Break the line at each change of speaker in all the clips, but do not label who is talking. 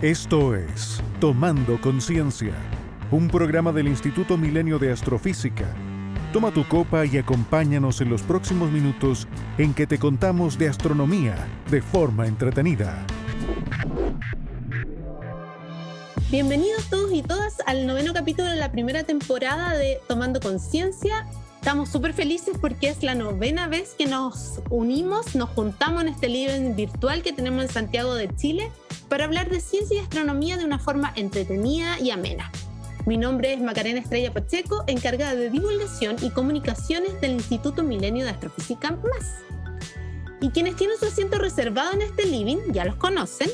Esto es Tomando Conciencia, un programa del Instituto Milenio de Astrofísica. Toma tu copa y acompáñanos en los próximos minutos en que te contamos de astronomía de forma entretenida.
Bienvenidos todos y todas al 9º capítulo de la primera temporada de Tomando Conciencia. Estamos súper felices porque es la 9ª vez que nos unimos, nos juntamos en este living virtual que tenemos en Santiago de Chile para hablar de ciencia y astronomía de una forma entretenida y amena. Mi nombre es Macarena Estrella Pacheco, encargada de divulgación y comunicaciones del Instituto Milenio de Astrofísica MAS. Y quienes tienen su asiento reservado en este living ya los conocen.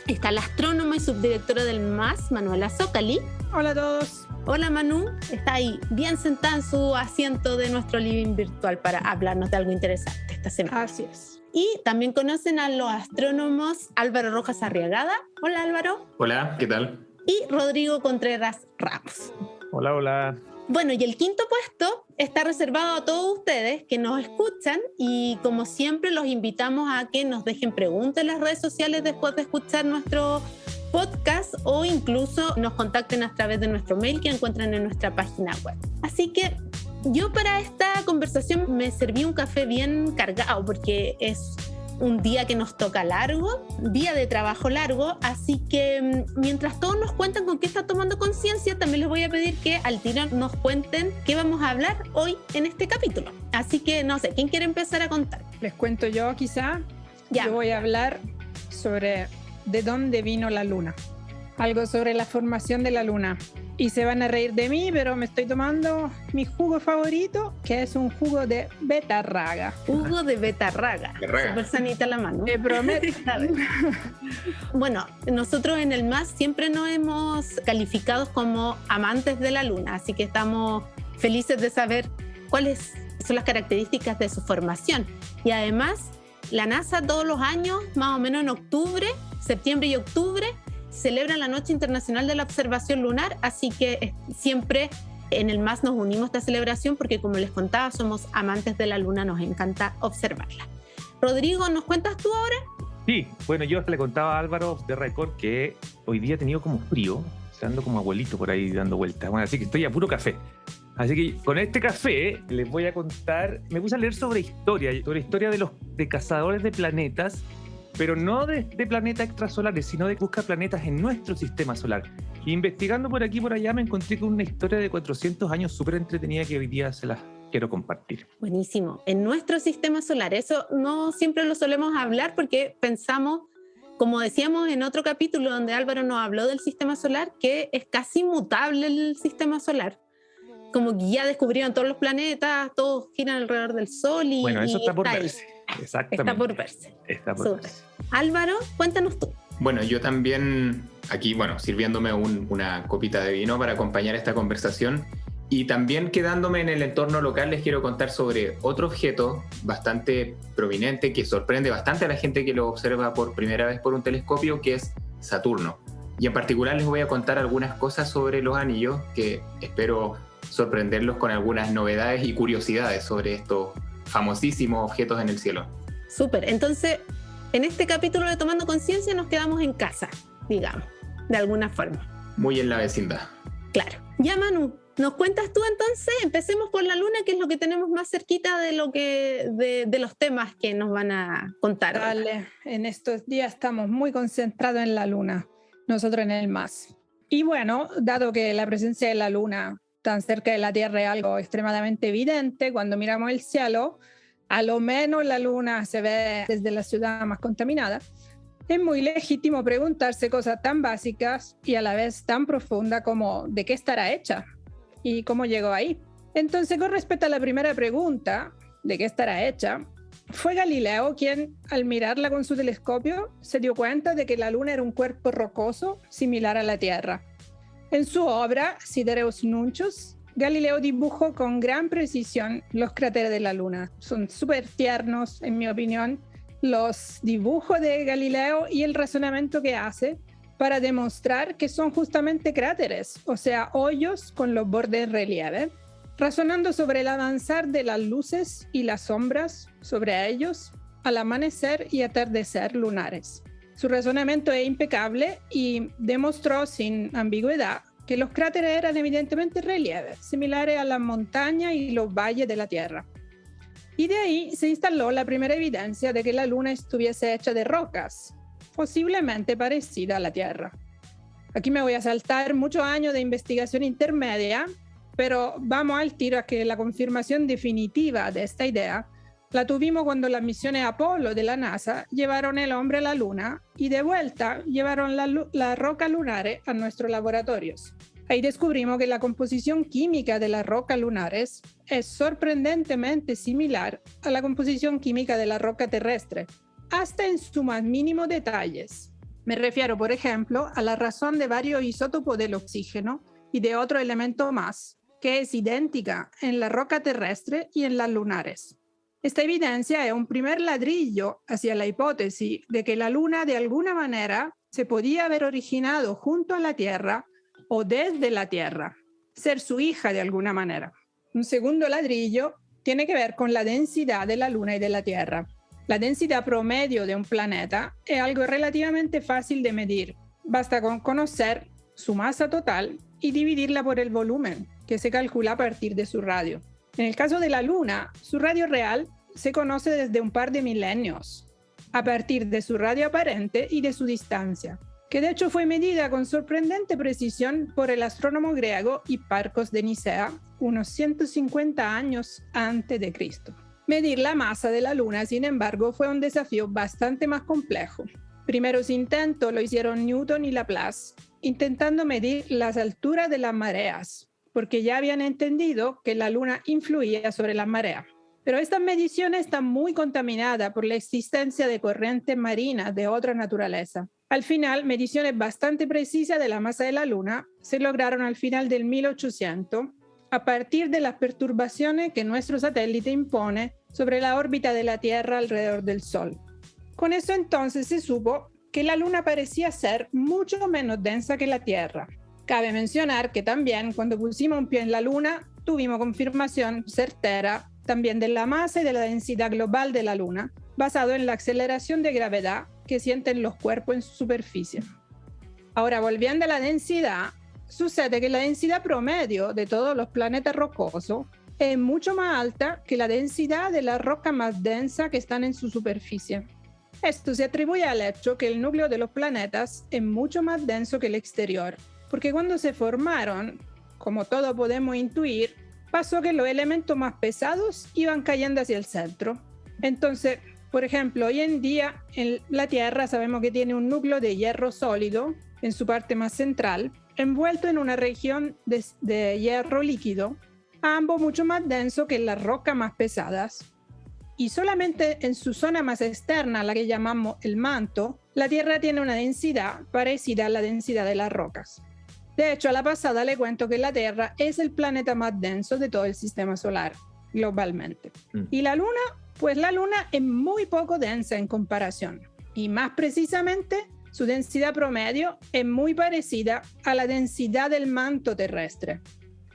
Está la astrónoma y subdirectora del MAS, Manuela Zócali.
Hola a todos.
Hola Manu, está ahí bien sentada en su asiento de nuestro living virtual para hablarnos de algo interesante esta semana.
Así es.
Y también conocen a los astrónomos Álvaro Rojas Arriagada. Hola Álvaro.
Hola, ¿qué tal?
Y Rodrigo Contreras Ramos.
Hola, hola.
Bueno, y el quinto puesto está reservado a todos ustedes que nos escuchan y como siempre los invitamos a que nos dejen preguntas en las redes sociales después de escuchar nuestro podcast o incluso nos contacten a través de nuestro mail que encuentran en nuestra página web. Así que yo para esta conversación me serví un café bien cargado porque es un día que nos toca largo, día de trabajo largo, así que mientras todos nos cuentan con qué está tomando conciencia, también les voy a pedir que al tiro nos cuenten qué vamos a hablar hoy en este capítulo. Así que no sé, ¿quién quiere empezar a contar?
Les cuento yo quizá.
Ya.
Yo voy a hablar sobre de dónde vino la luna. Algo sobre la formación de la luna. Y se van a reír de mí, pero me estoy tomando mi jugo favorito, que es un jugo de betarraga.
Jugo de betarraga. Súper sanita la mano.
Te prometo.
Bueno, nosotros en el MAS siempre nos hemos calificado como amantes de la luna, así que estamos felices de saber cuáles son las características de su formación. Y además, la NASA todos los años, más o menos en octubre, septiembre y octubre, celebran la Noche Internacional de la Observación Lunar, así que siempre en el MAS nos unimos a esta celebración porque, como les contaba, somos amantes de la luna, nos encanta observarla. Rodrigo, ¿nos cuentas tú ahora?
Sí, bueno, yo le contaba a Álvaro de Record que hoy día he tenido como frío, ando como abuelito por ahí dando vueltas, bueno, así que estoy a puro café. Así que con este café les voy a contar, me puse a leer sobre historia de cazadores de planetas, pero no de planetas extrasolares, sino de buscar planetas en nuestro sistema solar. Y investigando por aquí y por allá me encontré con una historia de 400 años súper entretenida que hoy día se las quiero compartir.
Buenísimo. En nuestro sistema solar, eso no siempre lo solemos hablar porque pensamos, como decíamos en otro capítulo donde Álvaro nos habló del sistema solar, que es casi inmutable el sistema solar. Como que ya descubrieron todos los planetas, todos giran alrededor del Sol y...
Bueno, eso está por
ahí.
verse. Exactamente.
Está por verse. Álvaro, cuéntanos tú.
Bueno, yo también aquí, sirviéndome una copita de vino para acompañar esta conversación y también quedándome en el entorno local les quiero contar sobre otro objeto bastante prominente que sorprende bastante a la gente que lo observa por primera vez por un telescopio, que es Saturno. Y en particular les voy a contar algunas cosas sobre los anillos que espero sorprenderlos con algunas novedades y curiosidades sobre estos famosísimos objetos en el cielo.
Súper, entonces en este capítulo de Tomando Conciencia nos quedamos en casa, digamos, de alguna forma.
Muy en la vecindad.
Claro. Ya Manu, ¿nos cuentas tú entonces? Empecemos por la luna, que es lo que tenemos más cerquita de los temas que nos van a contar.
Dale, en estos días estamos muy concentrados en la luna, nosotros en el MAS. Y bueno, dado que la presencia de la luna tan cerca de la Tierra es algo extremadamente evidente, cuando miramos el cielo, a lo menos la luna se ve desde la ciudad más contaminada, es muy legítimo preguntarse cosas tan básicas y a la vez tan profundas como ¿de qué estará hecha? ¿Y cómo llegó ahí? Entonces, con respecto a la primera pregunta, ¿de qué estará hecha?, fue Galileo quien, al mirarla con su telescopio, se dio cuenta de que la luna era un cuerpo rocoso similar a la Tierra. En su obra, Sidereus Nuncius, Galileo dibujó con gran precisión los cráteres de la luna. Son súper tiernos, en mi opinión, los dibujos de Galileo y el razonamiento que hace para demostrar que son justamente cráteres, o sea, hoyos con los bordes en relieve, razonando sobre el avanzar de las luces y las sombras sobre ellos al amanecer y atardecer lunares. Su razonamiento es impecable y demostró sin ambigüedad que los cráteres eran evidentemente relieves, similares a las montañas y los valles de la Tierra. Y de ahí se instaló la primera evidencia de que la Luna estuviese hecha de rocas, posiblemente parecida a la Tierra. Aquí me voy a saltar muchos años de investigación intermedia, pero vamos al tiro a que la confirmación definitiva de esta idea la tuvimos cuando las misiones Apolo de la NASA llevaron el hombre a la Luna y de vuelta llevaron las rocas lunares a nuestros laboratorios. Ahí descubrimos que la composición química de las rocas lunares es sorprendentemente similar a la composición química de la roca terrestre, hasta en sus más mínimos detalles. Me refiero, por ejemplo, a la razón de varios isótopos del oxígeno y de otro elemento más, que es idéntica en la roca terrestre y en las lunares. Esta evidencia es un primer ladrillo hacia la hipótesis de que la Luna de alguna manera se podía haber originado junto a la Tierra o desde la Tierra, ser su hija de alguna manera. Un segundo ladrillo tiene que ver con la densidad de la Luna y de la Tierra. La densidad promedio de un planeta es algo relativamente fácil de medir. Basta con conocer su masa total y dividirla por el volumen, que se calcula a partir de su radio. En el caso de la Luna, su radio real se conoce desde un par de milenios, a partir de su radio aparente y de su distancia, que de hecho fue medida con sorprendente precisión por el astrónomo griego Hipparcos de Nicea unos 150 años antes de Cristo. Medir la masa de la Luna, sin embargo, fue un desafío bastante más complejo. Primeros intentos lo hicieron Newton y Laplace, intentando medir las alturas de las mareas, porque ya habían entendido que la Luna influía sobre las mareas. Pero estas mediciones están muy contaminadas por la existencia de corrientes marinas de otra naturaleza. Al final, mediciones bastante precisas de la masa de la Luna se lograron al final del 1800 a partir de las perturbaciones que nuestro satélite impone sobre la órbita de la Tierra alrededor del Sol. Con eso entonces se supo que la Luna parecía ser mucho menos densa que la Tierra. Cabe mencionar que también cuando pusimos un pie en la Luna, tuvimos confirmación certera también de la masa y de la densidad global de la Luna, basado en la aceleración de gravedad que sienten los cuerpos en su superficie. Ahora, volviendo a la densidad, sucede que la densidad promedio de todos los planetas rocosos es mucho más alta que la densidad de las rocas más densas que están en su superficie. Esto se atribuye al hecho que el núcleo de los planetas es mucho más denso que el exterior, porque cuando se formaron, como todos podemos intuir, pasó que los elementos más pesados iban cayendo hacia el centro. Entonces, por ejemplo, hoy en día en la Tierra sabemos que tiene un núcleo de hierro sólido en su parte más central, envuelto en una región de hierro líquido, ambos mucho más denso que las rocas más pesadas. Y solamente en su zona más externa, la que llamamos el manto, la Tierra tiene una densidad parecida a la densidad de las rocas. De hecho, a la pasada le cuento que la Tierra es el planeta más denso de todo el sistema solar, globalmente. ¿Y la Luna? Pues la Luna es muy poco densa en comparación. Y más precisamente, su densidad promedio es muy parecida a la densidad del manto terrestre.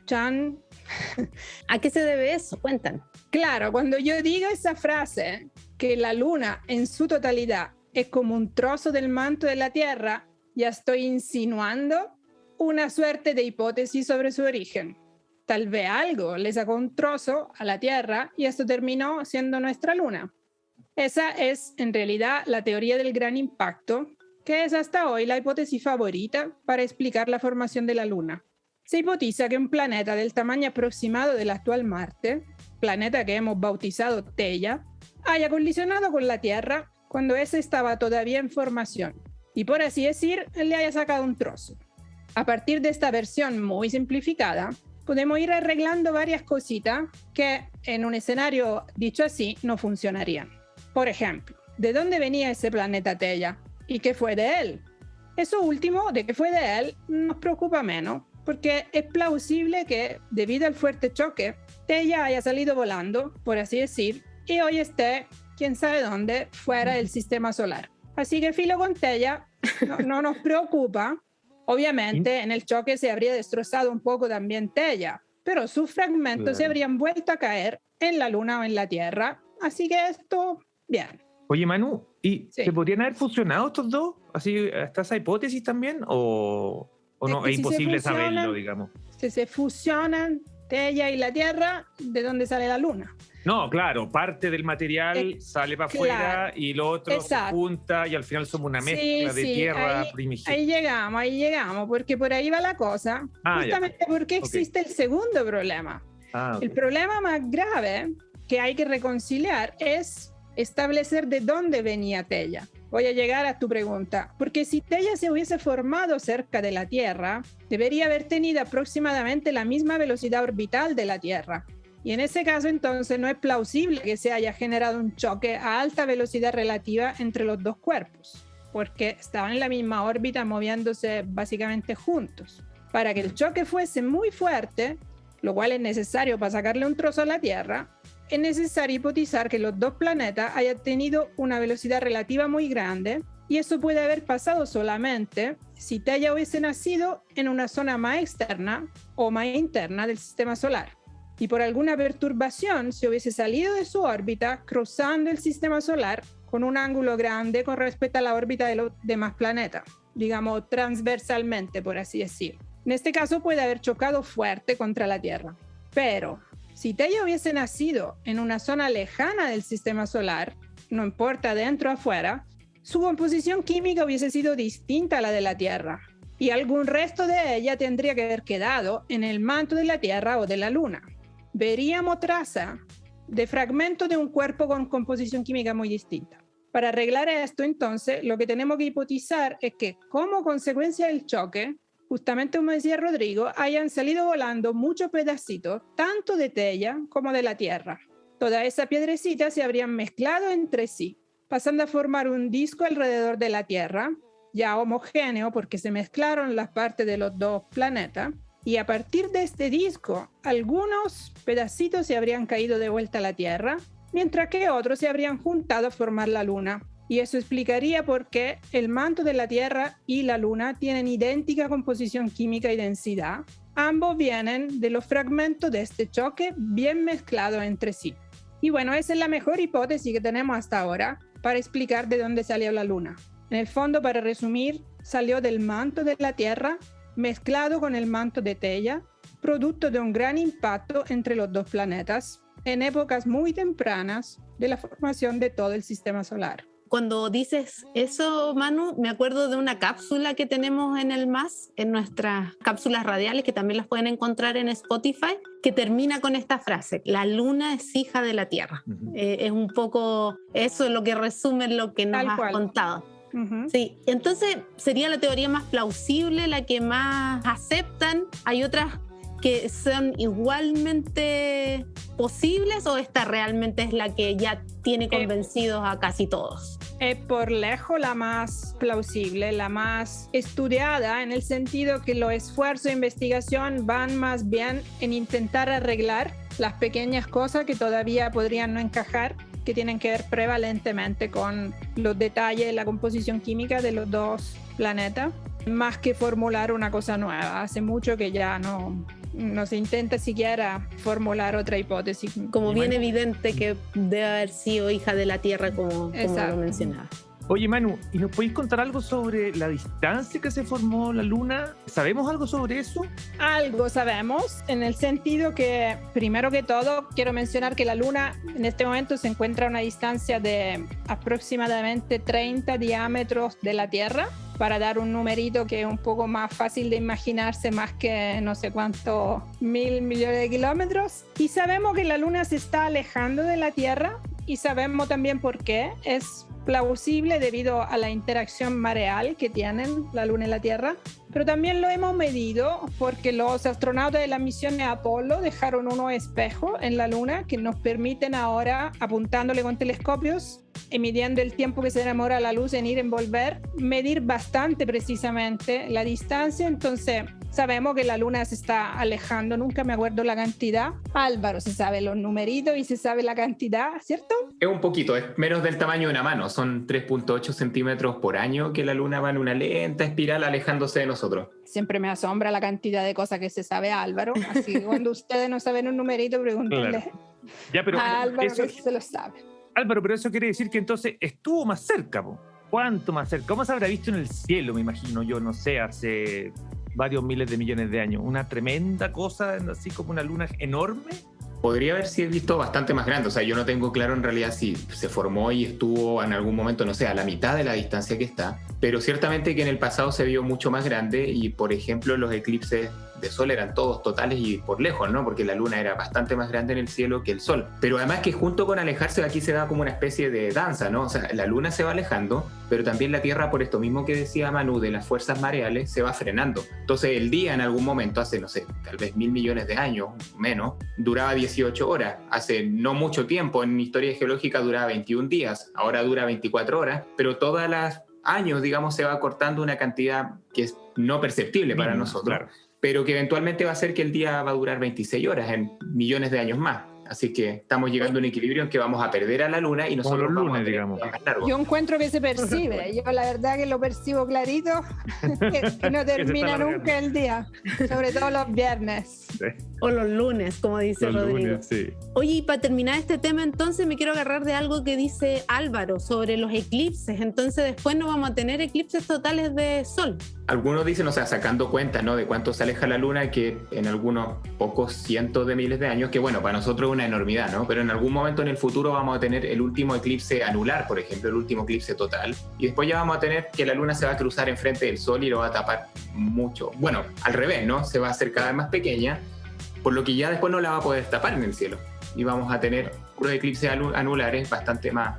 Chan.
¿A qué se debe eso? Cuentan.
Claro, cuando yo digo esa frase, que la Luna en su totalidad es como un trozo del manto de la Tierra, ya estoy insinuando una suerte de hipótesis sobre su origen. Tal vez algo le sacó un trozo a la Tierra y esto terminó siendo nuestra Luna. Esa es en realidad la teoría del gran impacto, que es hasta hoy la hipótesis favorita para explicar la formación de la Luna. Se hipotiza que un planeta del tamaño aproximado del actual Marte, planeta que hemos bautizado Theia, haya colisionado con la Tierra cuando ese estaba todavía en formación y, por así decir, le haya sacado un trozo. A partir de esta versión muy simplificada, podemos ir arreglando varias cositas que en un escenario dicho así no funcionarían. Por ejemplo, ¿de dónde venía ese planeta Theia? ¿Y qué fue de él? Eso último, de qué fue de él, nos preocupa menos, porque es plausible que, debido al fuerte choque, Theia haya salido volando, por así decir, y hoy esté, quién sabe dónde, fuera del sistema solar. Así que filo con Theia no nos preocupa. Obviamente, en el choque se habría destrozado un poco también Theia, pero sus fragmentos se habrían vuelto a caer en la Luna o en la Tierra. Así que esto, bien.
Oye, Manu, ¿Y
Sí.
se podrían haber fusionado estos dos? ¿Así está esa hipótesis también? ¿O no?
que
Es
si se
imposible
fusionan,
saberlo, digamos.
Si se fusionan Tella y la Tierra, ¿de dónde sale la Luna?
No, claro, parte del material sale para afuera
claro,
y lo otro se
exacto.
junta y al final somos una mezcla de
Sí,
tierra
ahí
primigenia.
ahí llegamos, porque por ahí va la cosa.
Ah,
Justamente porque existe el segundo problema.
Ah,
El problema más grave que hay que reconciliar es establecer de dónde venía Tella. Voy a llegar a tu pregunta, porque si Tella se hubiese formado cerca de la Tierra, debería haber tenido aproximadamente la misma velocidad orbital de la Tierra. Y en ese caso, entonces, no es plausible que se haya generado un choque a alta velocidad relativa entre los dos cuerpos, porque estaban en la misma órbita moviéndose básicamente juntos. Para que el choque fuese muy fuerte, lo cual es necesario para sacarle un trozo a la Tierra, es necesario hipotizar que los dos planetas hayan tenido una velocidad relativa muy grande, y eso puede haber pasado solamente si Tella hubiese nacido en una zona más externa o más interna del sistema solar, y por alguna perturbación se hubiese salido de su órbita cruzando el sistema solar con un ángulo grande con respecto a la órbita de los demás planetas, digamos transversalmente, por así decir. En este caso puede haber chocado fuerte contra la Tierra. Pero si Tella hubiese nacido en una zona lejana del sistema solar, no importa dentro o afuera, su composición química hubiese sido distinta a la de la Tierra, y algún resto de ella tendría que haber quedado en el manto de la Tierra o de la Luna. Veríamos traza de fragmentos de un cuerpo con composición química muy distinta. Para arreglar esto, entonces, lo que tenemos que hipotizar es que, como consecuencia del choque, justamente como decía Rodrigo, hayan salido volando muchos pedacitos, tanto de Tella como de la Tierra. Todas esas piedrecitas se habrían mezclado entre sí, pasando a formar un disco alrededor de la Tierra, ya homogéneo porque se mezclaron las partes de los dos planetas, y a partir de este disco, algunos pedacitos se habrían caído de vuelta a la Tierra, mientras que otros se habrían juntado a formar la Luna. Y eso explicaría por qué el manto de la Tierra y la Luna tienen idéntica composición química y densidad. Ambos vienen de los fragmentos de este choque bien mezclados entre sí. Y bueno, esa es la mejor hipótesis que tenemos hasta ahora para explicar de dónde salió la Luna. En el fondo, para resumir, salió del manto de la Tierra mezclado con el manto de Tella, producto de un gran impacto entre los dos planetas en épocas muy tempranas de la formación de todo el sistema solar.
Cuando dices eso, Manu, me acuerdo de una cápsula que tenemos en el MAS, en nuestras cápsulas radiales, que también las pueden encontrar en Spotify, que termina con esta frase: la Luna es hija de la Tierra. Es un poco eso lo que resume lo que nos has contado. Sí, entonces sería la teoría más plausible, la que más aceptan. ¿Hay otras que son igualmente posibles o esta realmente es la que ya tiene convencidos a casi todos?
Es por lejos la más plausible, la más estudiada, en el sentido que los esfuerzos de investigación van más bien en intentar arreglar las pequeñas cosas que todavía podrían no encajar, que tienen que ver prevalentemente con los detalles de la composición química de los dos planetas, más que formular una cosa nueva. Hace mucho que ya no se intenta siquiera formular otra hipótesis.
Como bien evidente que debe haber sido hija de la Tierra, como lo mencionaba.
Oye, Manu, ¿y nos podéis contar algo sobre la distancia que se formó la Luna? ¿Sabemos algo sobre eso?
Algo sabemos, en el sentido que, primero que todo, quiero mencionar que la Luna en este momento se encuentra a una distancia de aproximadamente 30 diámetros de la Tierra, para dar un numerito que es un poco más fácil de imaginarse, más que no sé cuántos 1.000 millones de kilómetros. Y sabemos que la Luna se está alejando de la Tierra, y sabemos también por qué. Es plausible debido a la interacción mareal que tienen la Luna y la Tierra, pero también lo hemos medido porque los astronautas de las misiones Apolo dejaron unos espejos en la Luna que nos permiten ahora, apuntándole con telescopios y midiendo el tiempo que se demora la luz en ir y en volver, medir bastante precisamente la distancia. Entonces sabemos que la Luna se está alejando, nunca me acuerdo la cantidad. Álvaro se sabe los numeritos y se sabe la cantidad, ¿cierto?
Es un poquito, es menos del tamaño de una mano, son 3.8 centímetros por año que la Luna va en una lenta espiral alejándose de nosotros.
Siempre me asombra la cantidad de cosas que se sabe Álvaro, así que cuando ustedes no saben un numerito, pregúntenle
Claro. Ya, pero
a Álvaro
eso,
que se lo sabe.
Álvaro, pero eso quiere decir que entonces estuvo más cerca, po. ¿Cuánto más cerca? ¿Cómo se habrá visto en el cielo, me imagino yo, no sé, hace varios miles de millones de años? Una tremenda cosa, así como una luna enorme.
Podría haber sido visto bastante más grande. O sea, yo no tengo claro en realidad si se formó y estuvo en algún momento, no sé, a la mitad de la distancia que está. Pero ciertamente que en el pasado se vio mucho más grande y, por ejemplo, los eclipses de sol eran todos totales y por lejos, ¿no? Porque la luna era bastante más grande en el cielo que el sol. Pero además que junto con alejarse aquí se da como una especie de danza, ¿no? O sea, la luna se va alejando, pero también la Tierra, por esto mismo que decía Manu de las fuerzas mareales, se va frenando. Entonces el día en algún momento, hace, no sé, tal vez 1.000 millones de años, menos, duraba 18 horas. Hace no mucho tiempo en historia geológica duraba 21 días, ahora dura 24 horas, pero todas las años, digamos, se va cortando una cantidad que es no perceptible para nosotros, claro, pero que eventualmente va a hacer que el día va a durar 26 horas en millones de años más. Así que estamos llegando a un equilibrio en que vamos a perder a la luna y nosotros
los
vamos
lunes,
a
digamos.
más largo.
Yo encuentro que se percibe. Yo la verdad que lo percibo clarito, que no termina nunca el día, sobre todo los viernes.
Sí.
O los lunes, como dice
Los
Rodrigo.
lunes, sí.
Oye, y para terminar este tema, entonces me quiero agarrar de algo que dice Álvaro sobre los eclipses. Entonces después no vamos a tener eclipses totales de sol.
Algunos dicen, o sea, sacando cuenta, ¿no?, de cuánto se aleja la luna, que en algunos pocos cientos de miles de años, que bueno, para nosotros es una enormidad, ¿no? Pero en algún momento en el futuro vamos a tener el último eclipse anular, por ejemplo, el último eclipse total, y después ya vamos a tener que la luna se va a cruzar enfrente del sol y lo va a tapar mucho. Bueno, al revés, ¿no? Se va a hacer cada vez más pequeña, por lo que ya después no la va a poder tapar en el cielo. Y vamos a tener unos eclipses anulares bastante más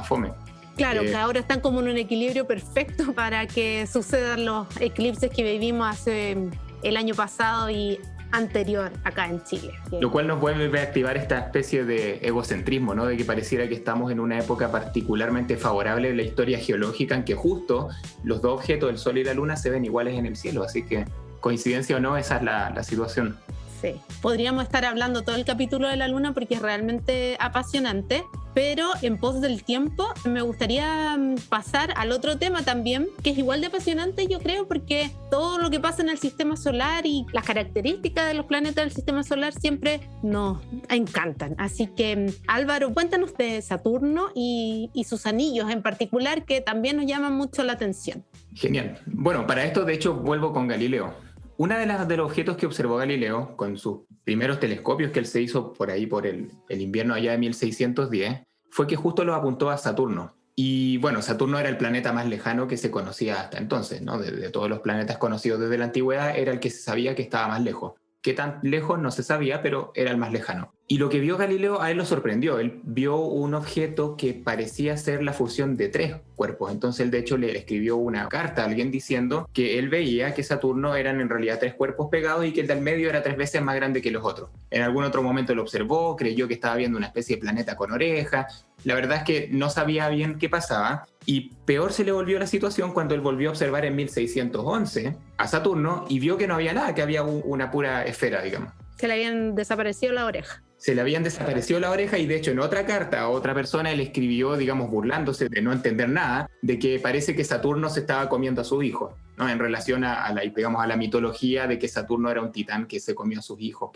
fome.
Claro, que ahora están como en un equilibrio perfecto para que sucedan los eclipses que vivimos hace el año pasado y anterior acá en Chile.
Lo cual nos vuelve a activar esta especie de egocentrismo, ¿no? De que pareciera que estamos en una época particularmente favorable de la historia geológica en que justo los dos objetos, el Sol y la Luna, se ven iguales en el cielo. Así que, coincidencia o no, esa es la situación.
Sí, podríamos estar hablando todo el capítulo de la Luna porque es realmente apasionante, pero en pos del tiempo me gustaría pasar al otro tema también, que es igual de apasionante, yo creo, porque todo lo que pasa en el sistema solar y las características de los planetas del sistema solar siempre nos encantan. Así que, Álvaro, cuéntanos de Saturno y sus anillos en particular, que también nos llaman mucho la atención.
Genial. Bueno, para esto, de hecho, vuelvo con Galileo. Una de los objetos que observó Galileo con sus primeros telescopios que él se hizo por ahí por el invierno allá de 1610 fue que justo los apuntó a Saturno. Y bueno, Saturno era el planeta más lejano que se conocía hasta entonces, ¿no? De todos los planetas conocidos desde la antigüedad, era el que se sabía que estaba más lejos. Qué tan lejos no se sabía, pero era el más lejano. Y lo que vio Galileo a él lo sorprendió. Él vio un objeto que parecía ser la fusión de 3 cuerpos. Entonces él de hecho le escribió una carta a alguien diciendo que él veía que Saturno eran en realidad 3 cuerpos pegados y que el del medio era 3 veces más grande que los otros. En algún otro momento lo observó, creyó que estaba viendo una especie de planeta con oreja. La verdad es que no sabía bien qué pasaba. Y peor se le volvió la situación cuando él volvió a observar en 1611 a Saturno y vio que no había nada, que había una pura esfera, digamos.
Se le habían desaparecido la oreja.
Se le habían desaparecido la oreja y de hecho en otra carta a otra persona él escribió, digamos, burlándose de no entender nada, de que parece que Saturno se estaba comiendo a sus hijos, ¿no? En relación a la mitología de que Saturno era un titán que se comió a sus hijos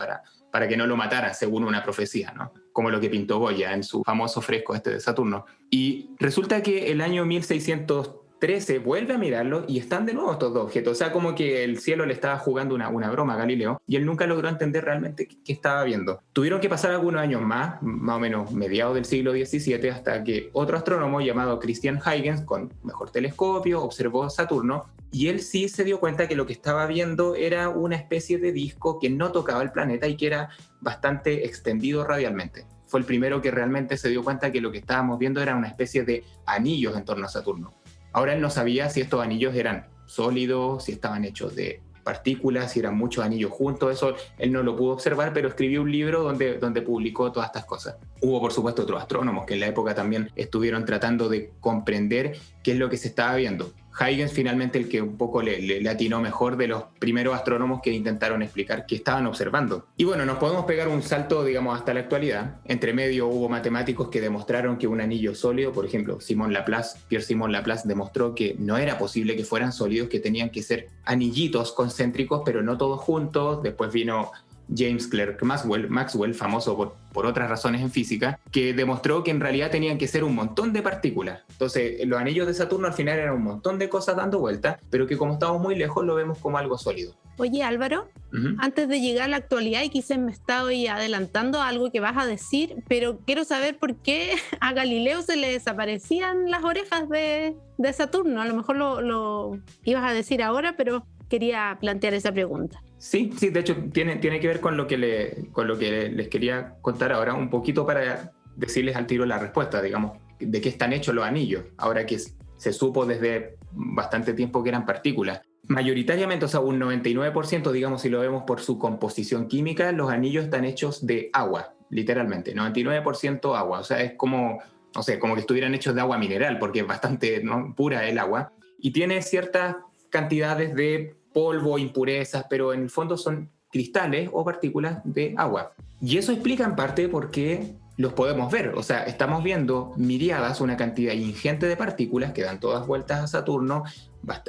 para que no lo matara, según una profecía, ¿no? Como lo que pintó Goya en su famoso fresco de Saturno. Y resulta que el año 1613 vuelve a mirarlo y están de nuevo estos dos objetos. O sea, como que el cielo le estaba jugando una broma a Galileo y él nunca logró entender realmente qué estaba viendo. Tuvieron que pasar algunos años más o menos mediados del siglo XVII, hasta que otro astrónomo llamado Christian Huygens, con mejor telescopio, observó Saturno y él sí se dio cuenta que lo que estaba viendo era una especie de disco que no tocaba el planeta y que era bastante extendido radialmente. Fue el primero que realmente se dio cuenta que lo que estábamos viendo era una especie de anillos en torno a Saturno. Ahora él no sabía si estos anillos eran sólidos, si estaban hechos de partículas, si eran muchos anillos juntos. Eso él no lo pudo observar, pero escribió un libro donde publicó todas estas cosas. Hubo, por supuesto, otros astrónomos que en la época también estuvieron tratando de comprender qué es lo que se estaba viendo. Huygens finalmente el que un poco le atinó mejor de los primeros astrónomos que intentaron explicar qué estaban observando. Y bueno, nos podemos pegar un salto, digamos, hasta la actualidad. Entre medio hubo matemáticos que demostraron que un anillo sólido, por ejemplo, Pierre-Simon Laplace demostró que no era posible que fueran sólidos, que tenían que ser anillitos concéntricos, pero no todos juntos. Después vino James Clerk Maxwell, famoso por otras razones en física, que demostró que en realidad tenían que ser un montón de partículas. Entonces, los anillos de Saturno al final eran un montón de cosas dando vueltas, pero que como estamos muy lejos lo vemos como algo sólido.
Oye, Álvaro, antes de llegar a la actualidad, y quizás me estoy adelantando a algo que vas a decir, pero quiero saber por qué a Galileo se le desaparecían las orejas de Saturno. A lo mejor lo ibas a decir ahora, pero quería plantear esa pregunta.
Sí, de hecho tiene que ver con lo que les quería contar ahora, un poquito para decirles al tiro la respuesta, digamos, de qué están hechos los anillos, ahora que se supo desde bastante tiempo que eran partículas. Mayoritariamente, o sea, un 99%, digamos, si lo vemos por su composición química, los anillos están hechos de agua, literalmente, 99% agua, o sea, es como, no sé, como que estuvieran hechos de agua mineral, porque es bastante, ¿no?, pura el agua, y tiene ciertas cantidades de polvo, impurezas, pero en el fondo son cristales o partículas de agua. Y eso explica en parte por qué los podemos ver. O sea, estamos viendo miriadas, una cantidad ingente de partículas que dan todas vueltas a Saturno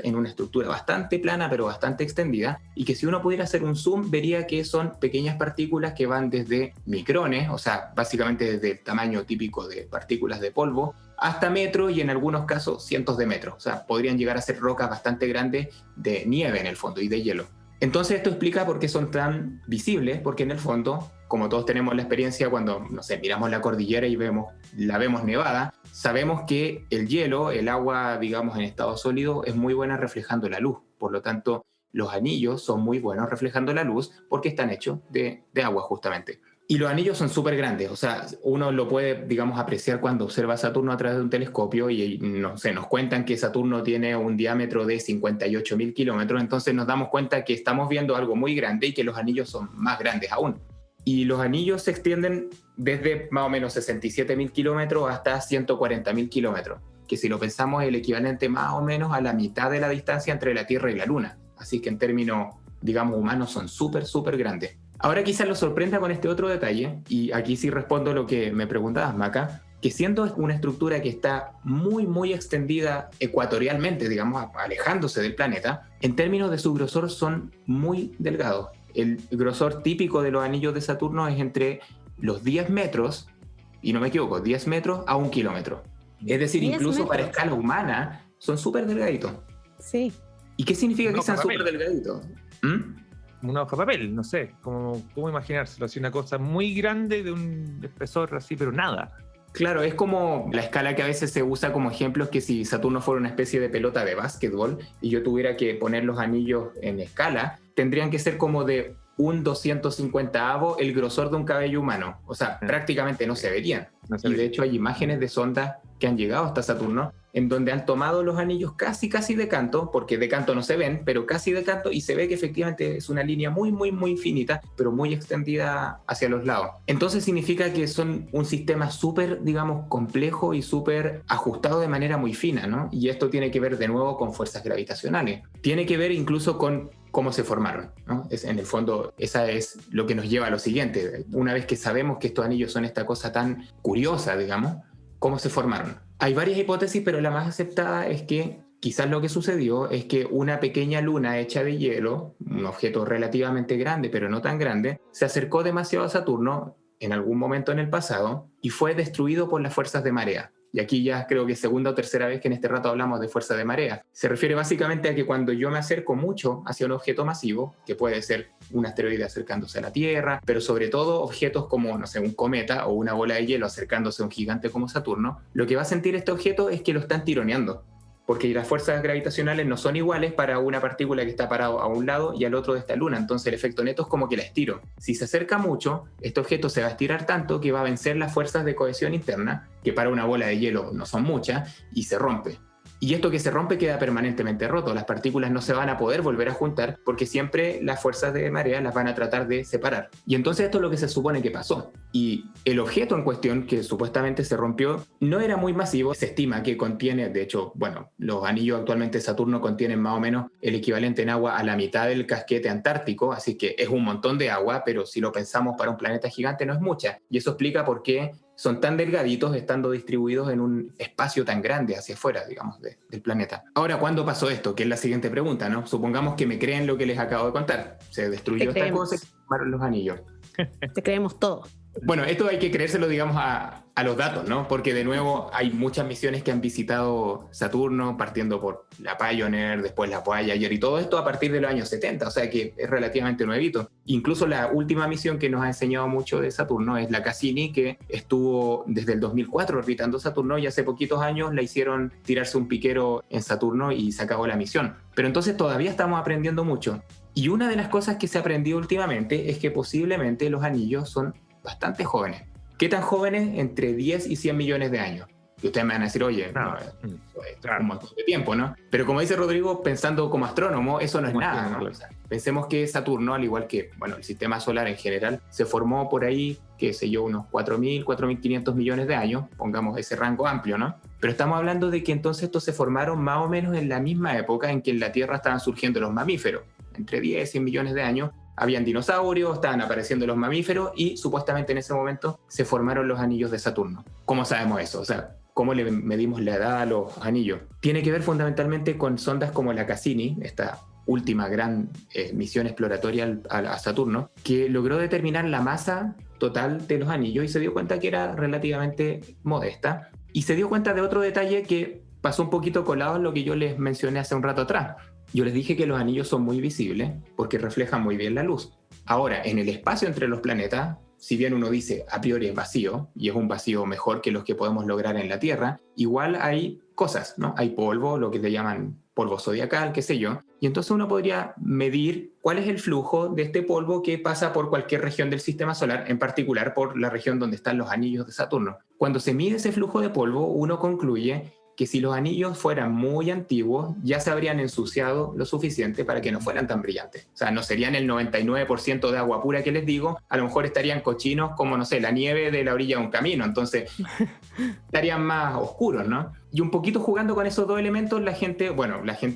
en una estructura bastante plana, pero bastante extendida, y que si uno pudiera hacer un zoom, vería que son pequeñas partículas que van desde micrones, o sea, básicamente desde el tamaño típico de partículas de polvo, hasta metros y en algunos casos cientos de metros. O sea, podrían llegar a ser rocas bastante grandes de nieve en el fondo y de hielo. Entonces esto explica por qué son tan visibles, porque en el fondo, como todos tenemos la experiencia cuando, no sé, miramos la cordillera y la vemos nevada, sabemos que el hielo, el agua, digamos, en estado sólido, es muy buena reflejando la luz. Por lo tanto, los anillos son muy buenos reflejando la luz porque están hechos de agua justamente. Y los anillos son súper grandes, o sea, uno lo puede, digamos, apreciar cuando observa Saturno a través de un telescopio y, no sé, nos cuentan que Saturno tiene un diámetro de 58.000 kilómetros, entonces nos damos cuenta que estamos viendo algo muy grande y que los anillos son más grandes aún. Y los anillos se extienden desde más o menos 67.000 kilómetros hasta 140.000 kilómetros, que si lo pensamos es el equivalente más o menos a la mitad de la distancia entre la Tierra y la Luna. Así que en términos, digamos, humanos son súper, súper grandes. Ahora quizás lo sorprenda con este otro detalle, y aquí sí respondo lo que me preguntabas, Maca, que siendo una estructura que está muy, muy extendida ecuatorialmente, digamos, alejándose del planeta, en términos de su grosor son muy delgados. El grosor típico de los anillos de Saturno es entre los 10 metros, y no me equivoco, 10 metros a 1 kilómetro. Es decir, incluso para escala humana, son súper delgaditos.
Sí.
¿Y qué significa que sean súper delgaditos?
Una hoja de papel, no sé, cómo imaginárselo, así una cosa muy grande de un espesor así, pero nada.
Claro, es como la escala que a veces se usa como ejemplo, es que si Saturno fuera una especie de pelota de básquetbol y yo tuviera que poner los anillos en escala, tendrían que ser como de un 250avo el grosor de un cabello humano. O sea, prácticamente no se verían. Y de hecho hay imágenes de sondas que han llegado hasta Saturno en donde han tomado los anillos casi de canto, porque de canto no se ven, pero casi de canto, y se ve que efectivamente es una línea muy, muy, muy finita, pero muy extendida hacia los lados. Entonces significa que son un sistema súper, digamos, complejo y súper ajustado de manera muy fina, ¿no? Y esto tiene que ver de nuevo con fuerzas gravitacionales. Tiene que ver incluso con cómo se formaron, ¿no? En el fondo, esa es lo que nos lleva a lo siguiente. Una vez que sabemos que estos anillos son esta cosa tan curiosa, digamos, ¿cómo se formaron? Hay varias hipótesis, pero la más aceptada es que quizás lo que sucedió es que una pequeña luna hecha de hielo, un objeto relativamente grande, pero no tan grande, se acercó demasiado a Saturno en algún momento en el pasado y fue destruido por las fuerzas de marea. Y aquí ya creo que es segunda o tercera vez que en este rato hablamos de fuerza de marea. Se refiere básicamente a que cuando yo me acerco mucho hacia un objeto masivo, que puede ser un asteroide acercándose a la Tierra, pero sobre todo objetos como, no sé, un cometa o una bola de hielo acercándose a un gigante como Saturno, lo que va a sentir este objeto es que lo están tironeando, porque las fuerzas gravitacionales no son iguales para una partícula que está parado a un lado y al otro de esta luna. Entonces el efecto neto es como que la estiro. Si se acerca mucho, este objeto se va a estirar tanto que va a vencer las fuerzas de cohesión interna, que para una bola de hielo no son muchas, y se rompe. Y esto que se rompe queda permanentemente roto. Las partículas no se van a poder volver a juntar porque siempre las fuerzas de marea las van a tratar de separar. Y entonces esto es lo que se supone que pasó. Y el objeto en cuestión que supuestamente se rompió no era muy masivo. Se estima que contiene, de hecho, bueno, los anillos actualmente de Saturno contienen más o menos el equivalente en agua a la mitad del casquete antártico, así que es un montón de agua, pero si lo pensamos para un planeta gigante no es mucha. Y eso explica por qué son tan delgaditos estando distribuidos en un espacio tan grande hacia afuera, digamos, del planeta. Ahora, ¿cuándo pasó esto? Que es la siguiente pregunta, ¿no? Supongamos que me creen lo que les acabo de contar. Se destruyó esta cosa, formaron los anillos.
Te creemos todo.
Bueno, esto hay que creérselo, digamos, a los datos, ¿no? Porque de nuevo hay muchas misiones que han visitado Saturno, partiendo por la Pioneer, después la Voyager y todo esto a partir de los años 70, o sea que es relativamente nuevito. Incluso la última misión que nos ha enseñado mucho de Saturno es la Cassini, que estuvo desde el 2004 orbitando Saturno y hace poquitos años la hicieron tirarse un piquero en Saturno y se acabó la misión. Pero entonces todavía estamos aprendiendo mucho. Y una de las cosas que se ha aprendido últimamente es que posiblemente los anillos son bastante jóvenes. ¿Qué tan jóvenes? Entre 10 y 100 millones de años. Y ustedes me van a decir, oye, no, es un montón de tiempo, ¿no? Pero como dice Rodrigo, pensando como astrónomo, eso no es nada, ¿no? O sea, pensemos que Saturno, al igual que, bueno, el sistema solar en general, se formó por ahí, qué sé yo, unos 4.000, 4.500 millones de años, pongamos ese rango amplio, ¿no? Pero estamos hablando de que entonces estos se formaron más o menos en la misma época en que en la Tierra estaban surgiendo los mamíferos, entre 10 y 100 millones de años. Habían dinosaurios, estaban apareciendo los mamíferos y supuestamente en ese momento se formaron los anillos de Saturno. ¿Cómo sabemos eso? O sea, ¿cómo le medimos la edad a los anillos? Tiene que ver fundamentalmente con sondas como la Cassini, esta última gran misión exploratoria a Saturno, que logró determinar la masa total de los anillos y se dio cuenta que era relativamente modesta. Y se dio cuenta de otro detalle que pasó un poquito colado en lo que yo les mencioné hace un rato atrás. Yo les dije que los anillos son muy visibles porque reflejan muy bien la luz. Ahora, en el espacio entre los planetas, si bien uno dice a priori es vacío, y es un vacío mejor que los que podemos lograr en la Tierra, igual hay cosas, ¿no? Hay polvo, lo que le llaman polvo zodiacal, qué sé yo, y entonces uno podría medir cuál es el flujo de este polvo que pasa por cualquier región del sistema solar, en particular por la región donde están los anillos de Saturno. Cuando se mide ese flujo de polvo, uno concluye que si los anillos fueran muy antiguos, ya se habrían ensuciado lo suficiente para que no fueran tan brillantes. O sea, no serían el 99% de agua pura que les digo, a lo mejor estarían cochinos como, no sé, la nieve de la orilla de un camino, entonces estarían más oscuros, ¿no? Y un poquito jugando con esos dos elementos, la gente,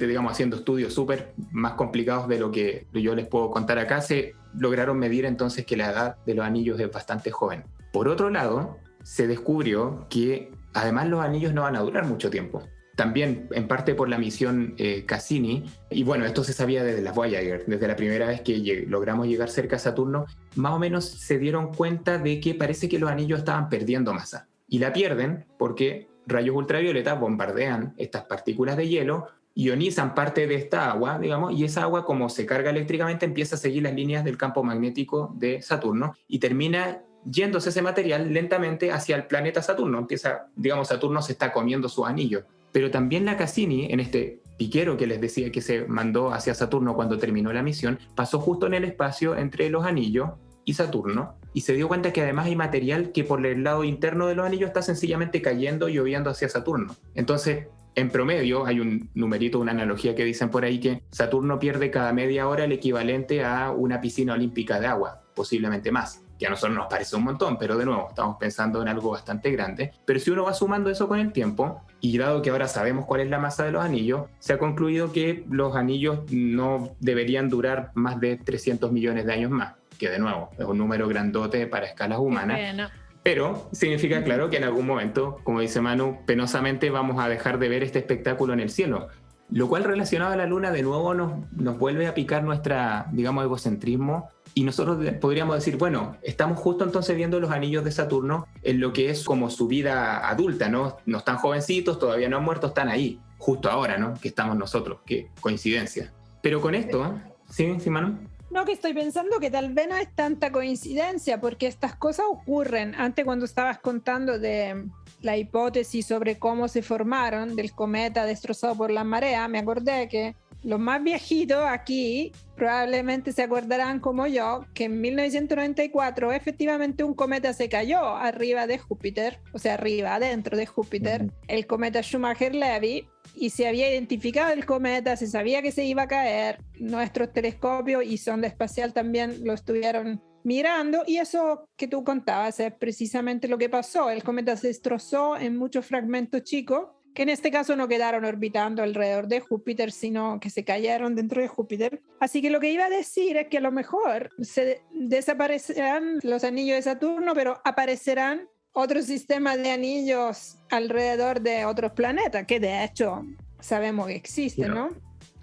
digamos, haciendo estudios súper más complicados de lo que yo les puedo contar acá, se lograron medir entonces que la edad de los anillos es bastante joven. Por otro lado, se descubrió que además los anillos no van a durar mucho tiempo. También en parte por la misión Cassini, y bueno, esto se sabía desde la Voyager, desde la primera vez que logramos llegar cerca a Saturno, más o menos se dieron cuenta de que parece que los anillos estaban perdiendo masa. Y la pierden porque rayos ultravioleta bombardean estas partículas de hielo, ionizan parte de esta agua, digamos, y esa agua, como se carga eléctricamente, empieza a seguir las líneas del campo magnético de Saturno y termina yéndose ese material lentamente hacia el planeta Saturno. Empieza, digamos, Saturno se está comiendo sus anillos. Pero también la Cassini, en este piquero que les decía que se mandó hacia Saturno cuando terminó la misión, pasó justo en el espacio entre los anillos y Saturno y se dio cuenta que además hay material que por el lado interno de los anillos está sencillamente cayendo y lloviendo hacia Saturno. Entonces, en promedio, hay un numerito, una analogía que dicen por ahí que Saturno pierde cada media hora el equivalente a una piscina olímpica de agua, posiblemente más. Que a nosotros nos parece un montón, pero de nuevo, estamos pensando en algo bastante grande. Pero si uno va sumando eso con el tiempo, y dado que ahora sabemos cuál es la masa de los anillos, se ha concluido que los anillos no deberían durar más de 300 millones de años más, que de nuevo, es un número grandote para escalas humanas.
Bueno.
Pero significa, claro, que en algún momento, como dice Manu, penosamente vamos a dejar de ver este espectáculo en el cielo. Lo cual, relacionado a la Luna, de nuevo nos vuelve a picar nuestra, digamos, egocentrismo. Y nosotros podríamos decir, bueno, estamos justo entonces viendo los anillos de Saturno en lo que es como su vida adulta, ¿no? No están jovencitos, todavía no han muerto, están ahí, justo ahora, ¿no? Que estamos nosotros, qué coincidencia. Pero con esto, ¿sí, Manu?
No, que estoy pensando que tal vez no es tanta coincidencia, porque estas cosas ocurren. Antes, cuando estabas contando de la hipótesis sobre cómo se formaron del cometa destrozado por la marea, me acordé que los más viejitos aquí probablemente se acordarán como yo que en 1994 efectivamente un cometa se cayó arriba de Júpiter, o sea, adentro de Júpiter, el cometa Schumacher-Levy, y se había identificado el cometa, se sabía que se iba a caer, nuestros telescopios y sonda espacial también lo estuvieron mirando, y eso que tú contabas es precisamente lo que pasó. El cometa se destrozó en muchos fragmentos chicos, que en este caso no quedaron orbitando alrededor de Júpiter, sino que se cayeron dentro de Júpiter. Así que lo que iba a decir es que a lo mejor se desaparecerán los anillos de Saturno, pero aparecerán otros sistemas de anillos alrededor de otros planetas, que de hecho sabemos que existen, ¿no?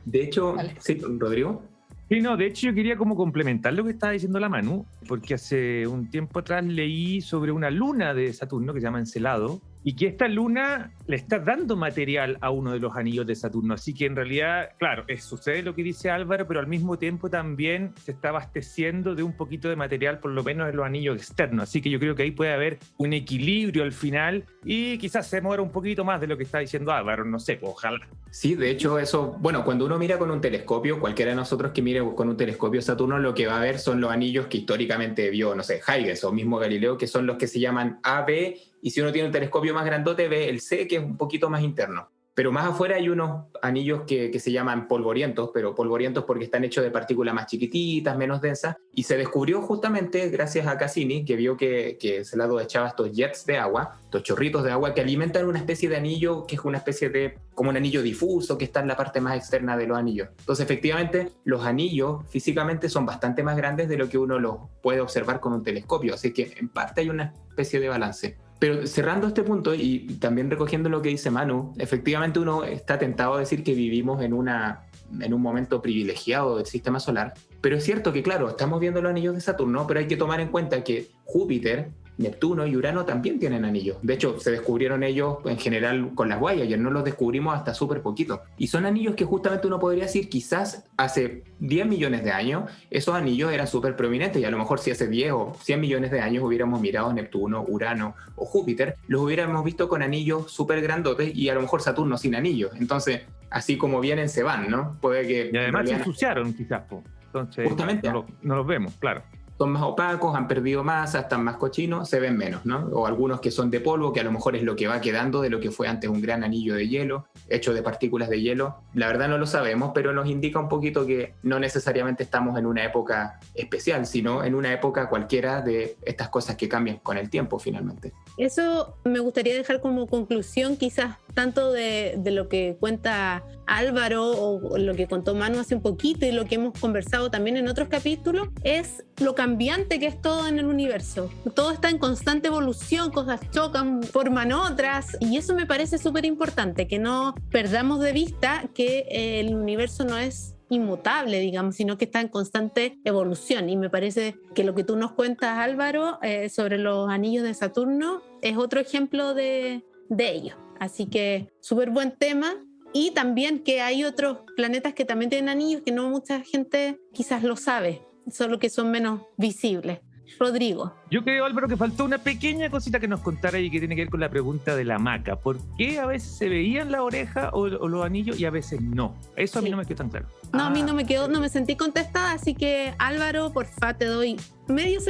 De hecho, sí, Rodrigo.
Sí, no, de hecho yo quería como complementar lo que estaba diciendo la Manu, porque hace un tiempo atrás leí sobre una luna de Saturno que se llama Encelado, y que esta luna le está dando material a uno de los anillos de Saturno. Así que en realidad, claro, sucede lo que dice Álvaro, pero al mismo tiempo también se está abasteciendo de un poquito de material, por lo menos en los anillos externos. Así que yo creo que ahí puede haber un equilibrio al final y quizás se muera un poquito más de lo que está diciendo Álvaro, no sé, ojalá.
Sí, de hecho eso, bueno, cuando uno mira con un telescopio, cualquiera de nosotros que mire con un telescopio Saturno, lo que va a ver son los anillos que históricamente vio, no sé, Huygens o mismo Galileo, que son los que se llaman A, B, y si uno tiene un telescopio más grandote ve el C, que es un poquito más interno. Pero más afuera hay unos anillos que se llaman polvorientos, pero polvorientos porque están hechos de partículas más chiquititas, menos densas, y se descubrió justamente gracias a Cassini, que vio que Encelado echaba estos jets de agua, estos chorritos de agua que alimentan una especie de anillo que es una especie de, como un anillo difuso que está en la parte más externa de los anillos. Entonces efectivamente los anillos físicamente son bastante más grandes de lo que uno los puede observar con un telescopio, así que en parte hay una especie de balance. Pero cerrando este punto y también recogiendo lo que dice Manu, efectivamente uno está tentado a decir que vivimos en un momento privilegiado del sistema solar, pero es cierto que, claro, estamos viendo los anillos de Saturno, pero hay que tomar en cuenta que Júpiter, Neptuno y Urano también tienen anillos. De hecho, se descubrieron ellos en general con las Voyager, no los descubrimos hasta súper poquito. Y son anillos que justamente uno podría decir, quizás hace 10 millones de años, esos anillos eran súper prominentes y a lo mejor si hace 10 o 100 millones de años hubiéramos mirado Neptuno, Urano o Júpiter, los hubiéramos visto con anillos súper grandotes y a lo mejor Saturno sin anillos. Entonces, así como vienen, se van, ¿no? Puede que...
Y además se ensuciaron quizás, po. Entonces
justamente
no los vemos, claro.
Son más opacos, han perdido masa, están más cochinos, se ven menos, ¿no? O algunos que son de polvo, que a lo mejor es lo que va quedando de lo que fue antes un gran anillo de hielo, hecho de partículas de hielo. La verdad no lo sabemos, pero nos indica un poquito que no necesariamente estamos en una época especial, sino en una época cualquiera de estas cosas que cambian con el tiempo finalmente.
Eso me gustaría dejar como conclusión, quizás tanto de lo que cuenta Álvaro o lo que contó Manu hace un poquito y lo que hemos conversado también en otros capítulos, es lo cambiante que es todo en el universo. Todo está en constante evolución, cosas chocan, forman otras, y eso me parece súper importante, que no perdamos de vista que el universo no es inmutable, digamos, sino que está en constante evolución. Y me parece que lo que tú nos cuentas, Álvaro, sobre los anillos de Saturno, es otro ejemplo de ello. Así que súper buen tema. Y también que hay otros planetas que también tienen anillos que no mucha gente quizás lo sabe, solo que son menos visibles. Rodrigo.
Yo creo, Álvaro, que faltó una pequeña cosita que nos contara y que tiene que ver con la pregunta de la hamaca. ¿Por qué a veces se veían la oreja o los anillos y a veces no? Eso a mí no me quedó tan claro.
No, a mí no me quedó, no me sentí contestada, así que Álvaro, porfa, te doy medio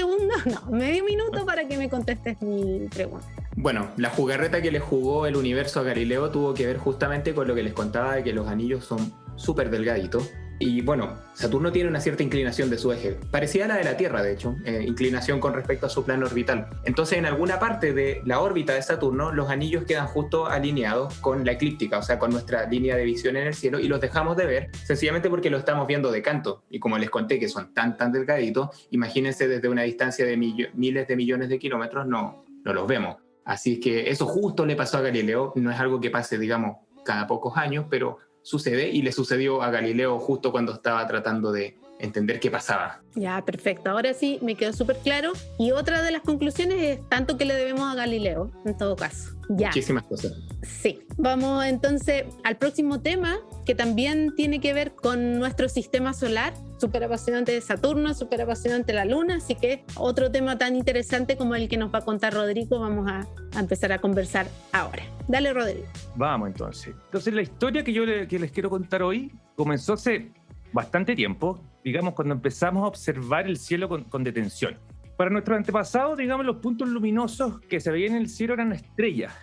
minuto para que me contestes mi pregunta.
Bueno, la jugarreta que le jugó el universo a Galileo tuvo que ver justamente con lo que les contaba de que los anillos son súper delgaditos. Y bueno, Saturno tiene una cierta inclinación de su eje, parecida a la de la Tierra, de hecho, inclinación con respecto a su plano orbital. Entonces, en alguna parte de la órbita de Saturno, los anillos quedan justo alineados con la eclíptica, o sea, con nuestra línea de visión en el cielo, y los dejamos de ver sencillamente porque lo estamos viendo de canto. Y como les conté que son tan delgaditos, imagínense desde una distancia de miles de millones de kilómetros, no los vemos. Así que eso justo le pasó a Galileo, no es algo que pase, digamos, cada pocos años, pero sucede, y le sucedió a Galileo justo cuando estaba tratando de entender qué pasaba.
Ya, perfecto. Ahora sí, me quedó súper claro. Y otra de las conclusiones es tanto que le debemos a Galileo, en todo caso. Ya.
Muchísimas cosas.
Sí. Vamos entonces al próximo tema, que también tiene que ver con nuestro sistema solar. Súper apasionante de Saturno, súper apasionante la Luna, así que otro tema tan interesante como el que nos va a contar Rodrigo, vamos a empezar a conversar ahora. Dale, Rodrigo.
Vamos entonces. Entonces la historia que les quiero contar hoy comenzó hace bastante tiempo, digamos, cuando empezamos a observar el cielo con detención. Para nuestros antepasados, digamos, los puntos luminosos que se veían en el cielo eran estrellas.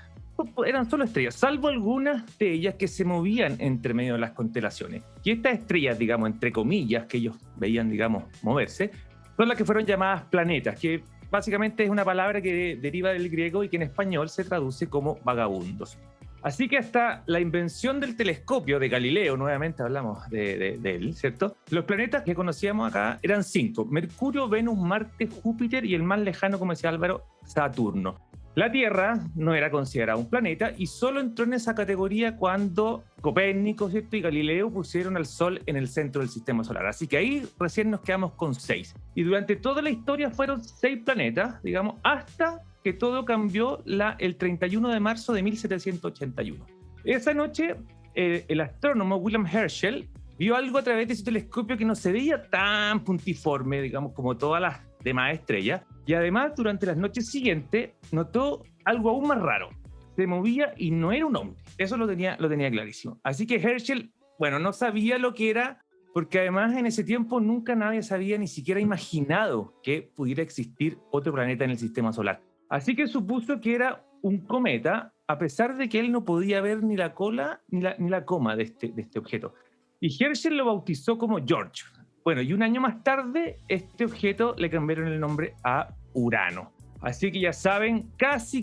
Eran solo estrellas, salvo algunas de ellas que se movían entre medio de las constelaciones. Y estas estrellas, digamos, entre comillas, que ellos veían, digamos, moverse, son las que fueron llamadas planetas, que básicamente es una palabra que deriva del griego y que en español se traduce como vagabundos. Así que hasta la invención del telescopio de Galileo, nuevamente hablamos de él, ¿cierto? Los planetas que conocíamos acá eran 5: Mercurio, Venus, Marte, Júpiter y el más lejano, como decía Álvaro, Saturno. La Tierra no era considerada un planeta y solo entró en esa categoría cuando Copérnico, ¿cierto?, y Galileo pusieron al Sol en el centro del sistema solar. Así que ahí recién nos quedamos con 6. Y durante toda la historia fueron 6 planetas, digamos, hasta que todo cambió el 31 de marzo de 1781. Esa noche, el astrónomo William Herschel vio algo a través de su telescopio que no se veía tan puntiforme, digamos, como todas las demás estrellas. Y además, durante las noches siguientes, notó algo aún más raro. Se movía y no era un hombre. Eso lo tenía clarísimo. Así que Herschel, bueno, no sabía lo que era, porque además en ese tiempo nunca nadie se había ni siquiera imaginado que pudiera existir otro planeta en el sistema solar. Así que supuso que era un cometa, a pesar de que él no podía ver ni la cola ni la coma de este objeto. Y Herschel lo bautizó como George. Bueno, y un año más tarde, este objeto le cambiaron el nombre a Urano. Así que ya saben, casi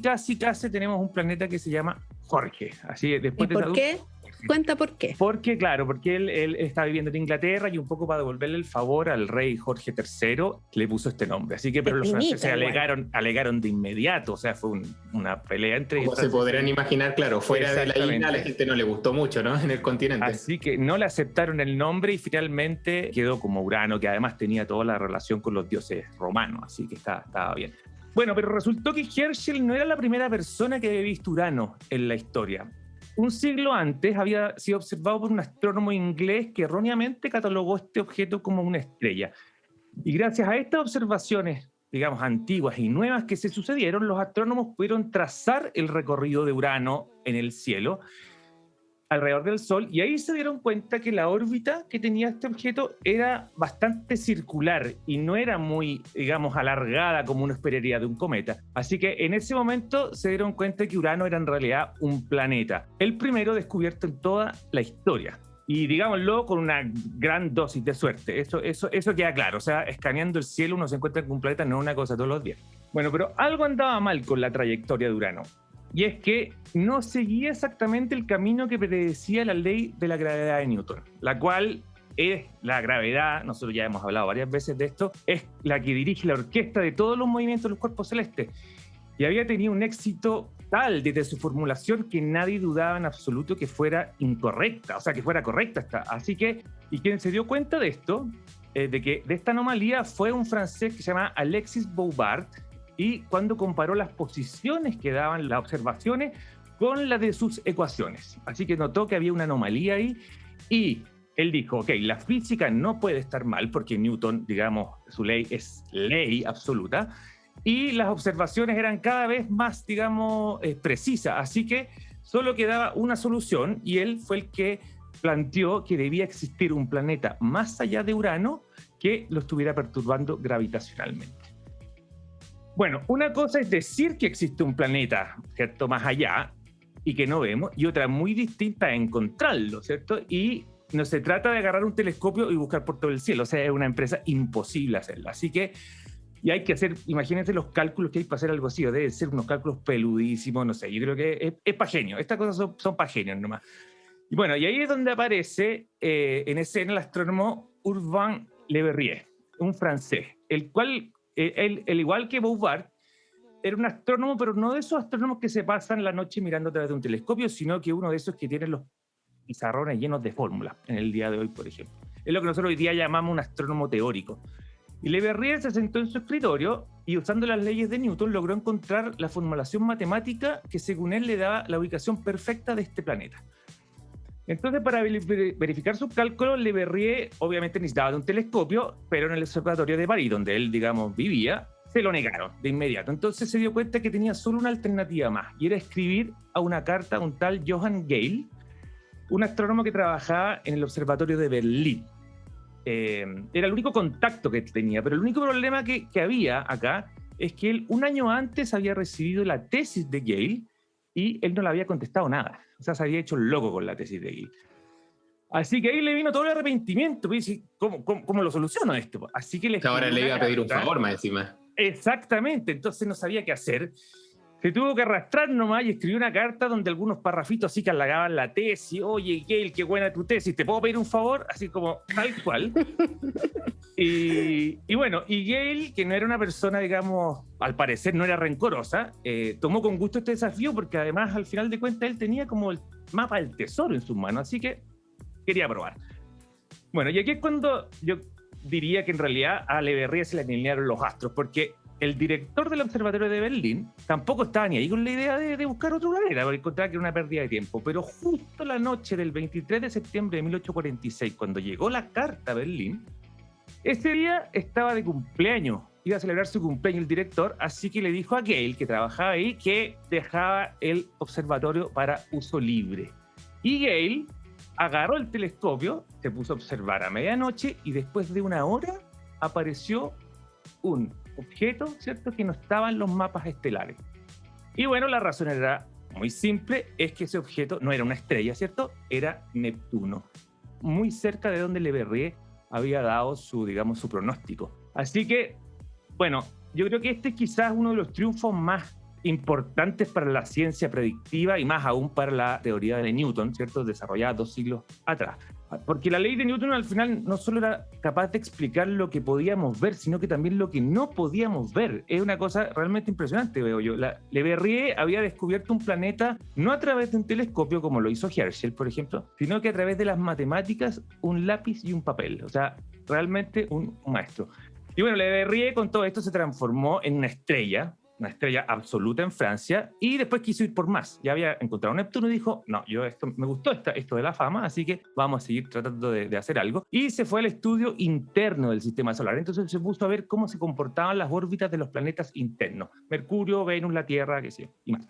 tenemos un planeta que se llama Jorge. Así, después
¿Y por qué? Cuenta por qué.
Porque él está viviendo en Inglaterra y un poco para devolverle el favor al rey Jorge III le puso este nombre. Así que, pero los franceses alegaron de inmediato, o sea, fue una pelea entre ellos.
Como se podrán imaginar, claro, fuera de la isla a la gente no le gustó mucho, ¿no? En el continente.
Así que no le aceptaron el nombre y finalmente quedó como Urano, que además tenía toda la relación con los dioses romanos, así que estaba bien. Bueno, pero resultó que Herschel no era la primera persona que había visto Urano en la historia. Un siglo antes había sido observado por un astrónomo inglés que erróneamente catalogó este objeto como una estrella. Y gracias a estas observaciones, digamos, antiguas y nuevas que se sucedieron, los astrónomos pudieron trazar el recorrido de Urano en el cielo alrededor del Sol, y ahí se dieron cuenta que la órbita que tenía este objeto era bastante circular y no era muy, digamos, alargada como uno esperaría de un cometa. Así que en ese momento se dieron cuenta que Urano era en realidad un planeta, el primero descubierto en toda la historia. Y digámoslo con una gran dosis de suerte, eso queda claro. O sea, escaneando el cielo uno se encuentra con un planeta, no es una cosa todos los días. Bueno, pero algo andaba mal con la trayectoria de Urano. Y es que no seguía exactamente el camino que predecía la ley de la gravedad de Newton, la cual es la gravedad, nosotros ya hemos hablado varias veces de esto, es la que dirige la orquesta de todos los movimientos de los cuerpos celestes. Y había tenido un éxito tal desde su formulación que nadie dudaba en absoluto que fuera incorrecta, o sea, que fuera correcta esta. Así que, y quien se dio cuenta de esto, de esta anomalía, fue un francés que se llama Alexis Bouvard, y cuando comparó las posiciones que daban las observaciones con las de sus ecuaciones. Así que notó que había una anomalía ahí y él dijo, ok, la física no puede estar mal porque Newton, digamos, su ley es ley absoluta y las observaciones eran cada vez más, digamos, precisas. Así que solo quedaba una solución y él fue el que planteó que debía existir un planeta más allá de Urano que lo estuviera perturbando gravitacionalmente. Bueno, una cosa es decir que existe un planeta, ¿cierto?, más allá y que no vemos, y otra muy distinta es encontrarlo, ¿cierto? Y no se trata de agarrar un telescopio y buscar por todo el cielo, o sea, es una empresa imposible hacerla. Así que, y hay que hacer, imagínense los cálculos que hay para hacer algo así, o deben ser unos cálculos peludísimos, no sé, yo creo que es pa' genio, estas cosas son pa' genios nomás. Y bueno, y ahí es donde aparece en escena el astrónomo Urbain Le Verrier, un francés, el cual... Él, igual que Bouvard, era un astrónomo, pero no de esos astrónomos que se pasan la noche mirando a través de un telescopio, sino que uno de esos que tiene los pizarrones llenos de fórmulas en el día de hoy, por ejemplo. Es lo que nosotros hoy día llamamos un astrónomo teórico. Y Le Verrier se sentó en su escritorio y, usando las leyes de Newton, logró encontrar la formulación matemática que, según él, le daba la ubicación perfecta de este planeta. Entonces, para verificar sus cálculos, Le Verrier obviamente necesitaba de un telescopio, pero en el observatorio de París, donde él, digamos, vivía, se lo negaron de inmediato. Entonces se dio cuenta que tenía solo una alternativa más, y era escribir a una carta a un tal Johann Gale, un astrónomo que trabajaba en el observatorio de Berlín. Era el único contacto que tenía, pero el único problema que había acá es que él un año antes había recibido la tesis de Gale y él no le había contestado nada. O sea, se había hecho loco con la tesis de Gale. Así que ahí le vino todo el arrepentimiento. Pues, ¿cómo lo soluciono esto? Así que
ahora le iba a pedir un favor más encima.
Exactamente. Entonces no sabía qué hacer. se tuvo que arrastrar nomás y escribió una carta donde algunos parrafitos así que halagaban la tesis. Oye, Gale, qué buena tu tesis, ¿te puedo pedir un favor? Así como tal cual. Y bueno, y Gale, que no era una persona, digamos, al parecer no era rencorosa, tomó con gusto este desafío porque además, al final de cuentas, él tenía como el mapa del tesoro en sus manos, así que quería probar. Bueno, y aquí es cuando yo diría que en realidad a Le Verrier se le alinearon los astros, porque el director del Observatorio de Berlín tampoco estaba ni ahí con la idea de buscar otro planeta, porque encontraba que era una pérdida de tiempo. Pero justo la noche del 23 de septiembre de 1846, cuando llegó la carta a Berlín, ese día estaba de cumpleaños. Iba a celebrar su cumpleaños el director, así que le dijo a Gale, que trabajaba ahí, que dejaba el observatorio para uso libre. Y Gale agarró el telescopio, se puso a observar a medianoche y después de una hora apareció un objeto, ¿cierto?, que no estaba en los mapas estelares. Y bueno, la razón era muy simple, es que ese objeto no era una estrella, ¿cierto? Era Neptuno, muy cerca de donde Le Verrier había dado su, digamos, su pronóstico. Así que, bueno, yo creo que este es quizás uno de los triunfos más importantes para la ciencia predictiva y más aún para la teoría de Newton, ¿cierto?, desarrollada 2 siglos atrás. Porque la ley de Newton al final no solo era capaz de explicar lo que podíamos ver, sino que también lo que no podíamos ver. Es una cosa realmente impresionante, veo yo. Le Verrier había descubierto un planeta no a través de un telescopio como lo hizo Herschel, por ejemplo, sino que a través de las matemáticas, un lápiz y un papel. O sea, realmente un maestro. Y bueno, Le Verrier con todo esto se transformó en una estrella absoluta en Francia, y después quiso ir por más. Ya había encontrado Neptuno y dijo, no, me gustó esto de la fama, así que vamos a seguir tratando de hacer algo. Y se fue al estudio interno del sistema solar. Entonces se puso a ver cómo se comportaban las órbitas de los planetas internos. Mercurio, Venus, la Tierra, qué sé yo, y más.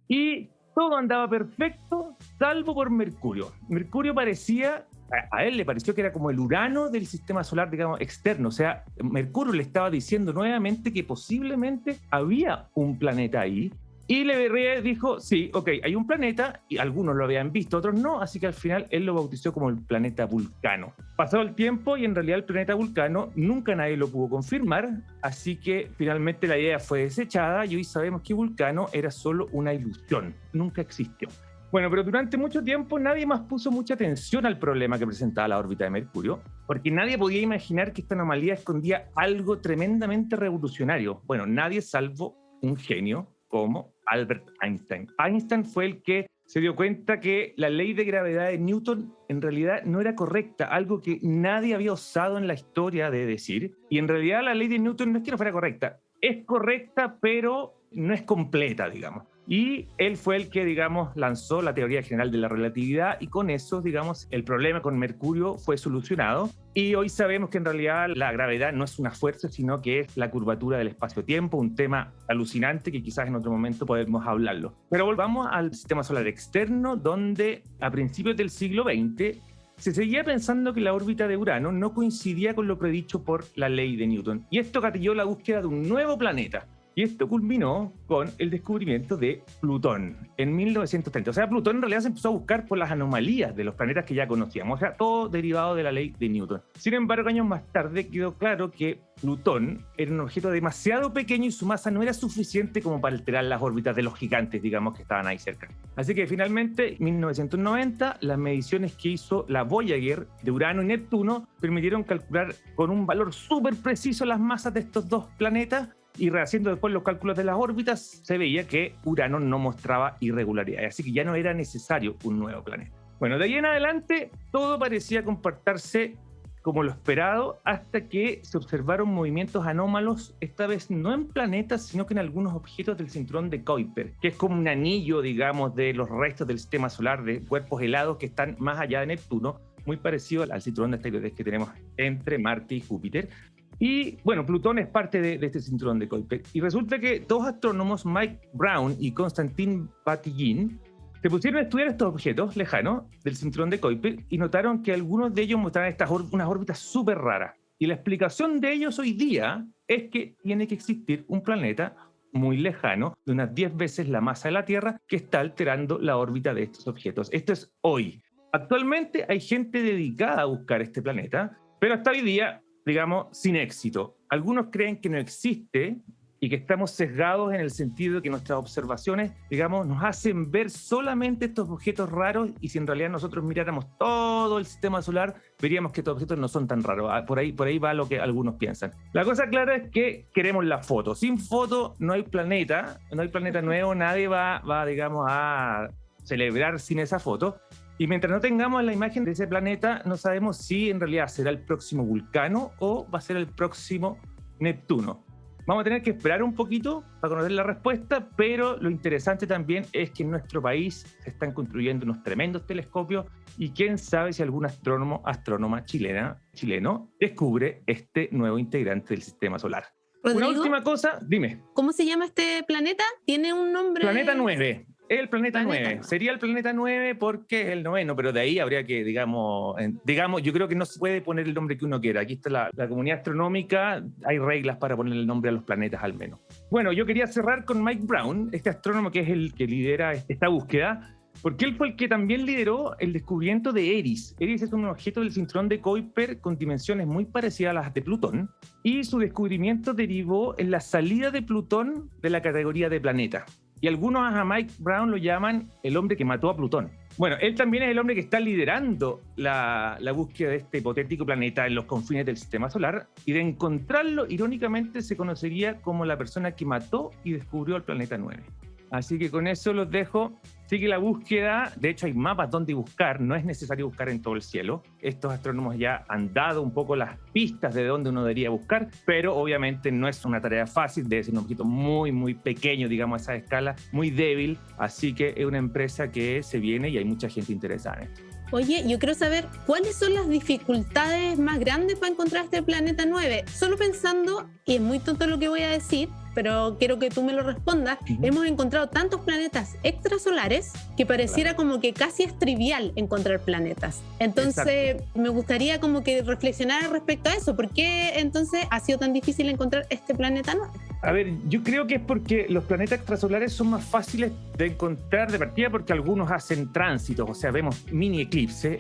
Y todo andaba perfecto, salvo por Mercurio. Mercurio parecía... A él le pareció que era como el Urano del sistema solar, digamos, externo. O sea, Mercurio le estaba diciendo nuevamente que posiblemente había un planeta ahí. Y Le Verrier dijo, sí, ok, hay un planeta, y algunos lo habían visto, otros no, así que al final él lo bautizó como el planeta Vulcano. Pasó el tiempo y en realidad el planeta Vulcano nunca nadie lo pudo confirmar, así que finalmente la idea fue desechada y hoy sabemos que Vulcano era solo una ilusión, nunca existió. Bueno, pero durante mucho tiempo nadie más puso mucha atención al problema que presentaba la órbita de Mercurio, porque nadie podía imaginar que esta anomalía escondía algo tremendamente revolucionario. Bueno, nadie salvo un genio como Albert Einstein. Einstein fue el que se dio cuenta que la ley de gravedad de Newton en realidad no era correcta, algo que nadie había osado en la historia de decir. Y en realidad la ley de Newton no es que no fuera correcta, es correcta, pero no es completa, digamos. Y él fue el que, digamos, lanzó la teoría general de la relatividad, y con eso, digamos, el problema con Mercurio fue solucionado. Y hoy sabemos que en realidad la gravedad no es una fuerza, sino que es la curvatura del espacio-tiempo, un tema alucinante que quizás en otro momento podemos hablarlo. Pero volvamos al sistema solar externo, donde a principios del siglo XX se seguía pensando que la órbita de Urano no coincidía con lo predicho por la ley de Newton. Y esto gatilló la búsqueda de un nuevo planeta. Y esto culminó con el descubrimiento de Plutón en 1930. O sea, Plutón en realidad se empezó a buscar por las anomalías de los planetas que ya conocíamos. O sea, todo derivado de la ley de Newton. Sin embargo, años más tarde quedó claro que Plutón era un objeto demasiado pequeño y su masa no era suficiente como para alterar las órbitas de los gigantes, digamos, que estaban ahí cerca. Así que finalmente, en 1990, las mediciones que hizo la Voyager de Urano y Neptuno permitieron calcular con un valor súper preciso las masas de estos dos planetas, y rehaciendo después los cálculos de las órbitas, se veía que Urano no mostraba irregularidades, así que ya no era necesario un nuevo planeta. Bueno, de ahí en adelante todo parecía comportarse como lo esperado, hasta que se observaron movimientos anómalos, esta vez no en planetas, sino que en algunos objetos del cinturón de Kuiper, que es como un anillo, digamos, de los restos del sistema solar, de cuerpos helados que están más allá de Neptuno, muy parecido al cinturón de asteroides que tenemos entre Marte y Júpiter. Y bueno, Plutón es parte de este cinturón de Kuiper. Y resulta que dos astrónomos, Mike Brown y Konstantin Batygin, se pusieron a estudiar estos objetos lejanos del cinturón de Kuiper y notaron que algunos de ellos mostraban unas órbitas súper raras. Y la explicación de ellos hoy día es que tiene que existir un planeta muy lejano, de unas 10 veces la masa de la Tierra, que está alterando la órbita de estos objetos. Esto es hoy. Actualmente hay gente dedicada a buscar este planeta, pero hasta hoy día, digamos, sin éxito. Algunos creen que no existe y que estamos sesgados en el sentido de que nuestras observaciones, digamos, nos hacen ver solamente estos objetos raros, y si en realidad nosotros miráramos todo el sistema solar, veríamos que estos objetos no son tan raros. Por ahí va lo que algunos piensan. La cosa clara es que queremos la foto. Sin foto no hay planeta nuevo, nadie va, digamos, a celebrar sin esa foto. Y mientras no tengamos la imagen de ese planeta, no sabemos si en realidad será el próximo Vulcano o va a ser el próximo Neptuno. Vamos a tener que esperar un poquito para conocer la respuesta, pero lo interesante también es que en nuestro país se están construyendo unos tremendos telescopios y quién sabe si algún astrónoma chileno descubre este nuevo integrante del sistema solar.
Rodrigo,
Una última cosa, dime.
¿cómo se llama este planeta? ¿Tiene un nombre?
Planeta 9. El planeta 9.
9.
Sería el planeta 9 porque es el noveno, pero de ahí habría que, digamos, yo creo que no se puede poner el nombre que uno quiera. Aquí está la comunidad astronómica, hay reglas para poner el nombre a los planetas al menos. Bueno, yo quería cerrar con Mike Brown, este astrónomo que es el que lidera esta búsqueda, porque él fue el que también lideró el descubrimiento de Eris. Eris es un objeto del cinturón de Kuiper con dimensiones muy parecidas a las de Plutón, y su descubrimiento derivó en la salida de Plutón de la categoría de planeta. Y algunos a Mike Brown lo llaman el hombre que mató a Plutón. Bueno, él también es el hombre que está liderando la búsqueda de este hipotético planeta en los confines del sistema solar, y de encontrarlo, irónicamente, se conocería como la persona que mató y descubrió el planeta 9. Así que con eso los dejo. Sigue la búsqueda. De hecho, hay mapas donde buscar. No es necesario buscar en todo el cielo. Estos astrónomos ya han dado un poco las pistas de dónde uno debería buscar, pero obviamente no es una tarea fácil. Debe ser un objeto muy, muy pequeño, digamos, a esa escala, muy débil. Así que es una empresa que se viene y hay mucha gente interesada en esto.
Oye, yo quiero saber cuáles son las dificultades más grandes para encontrar este planeta 9. Solo pensando, y es muy tonto lo que voy a decir, pero quiero que tú me lo respondas, hemos encontrado tantos planetas extrasolares que pareciera como que casi es trivial encontrar planetas. Entonces, me gustaría como que reflexionara respecto a eso. ¿Por qué entonces ha sido tan difícil encontrar este planeta 9?
A ver, yo creo que es porque los planetas extrasolares son más fáciles de encontrar de partida porque algunos hacen tránsitos, o sea, vemos mini eclipses.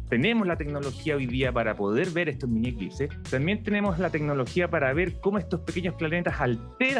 Tenemos la tecnología hoy día para poder ver estos mini eclipses. También tenemos la tecnología para ver cómo estos pequeños planetas alteran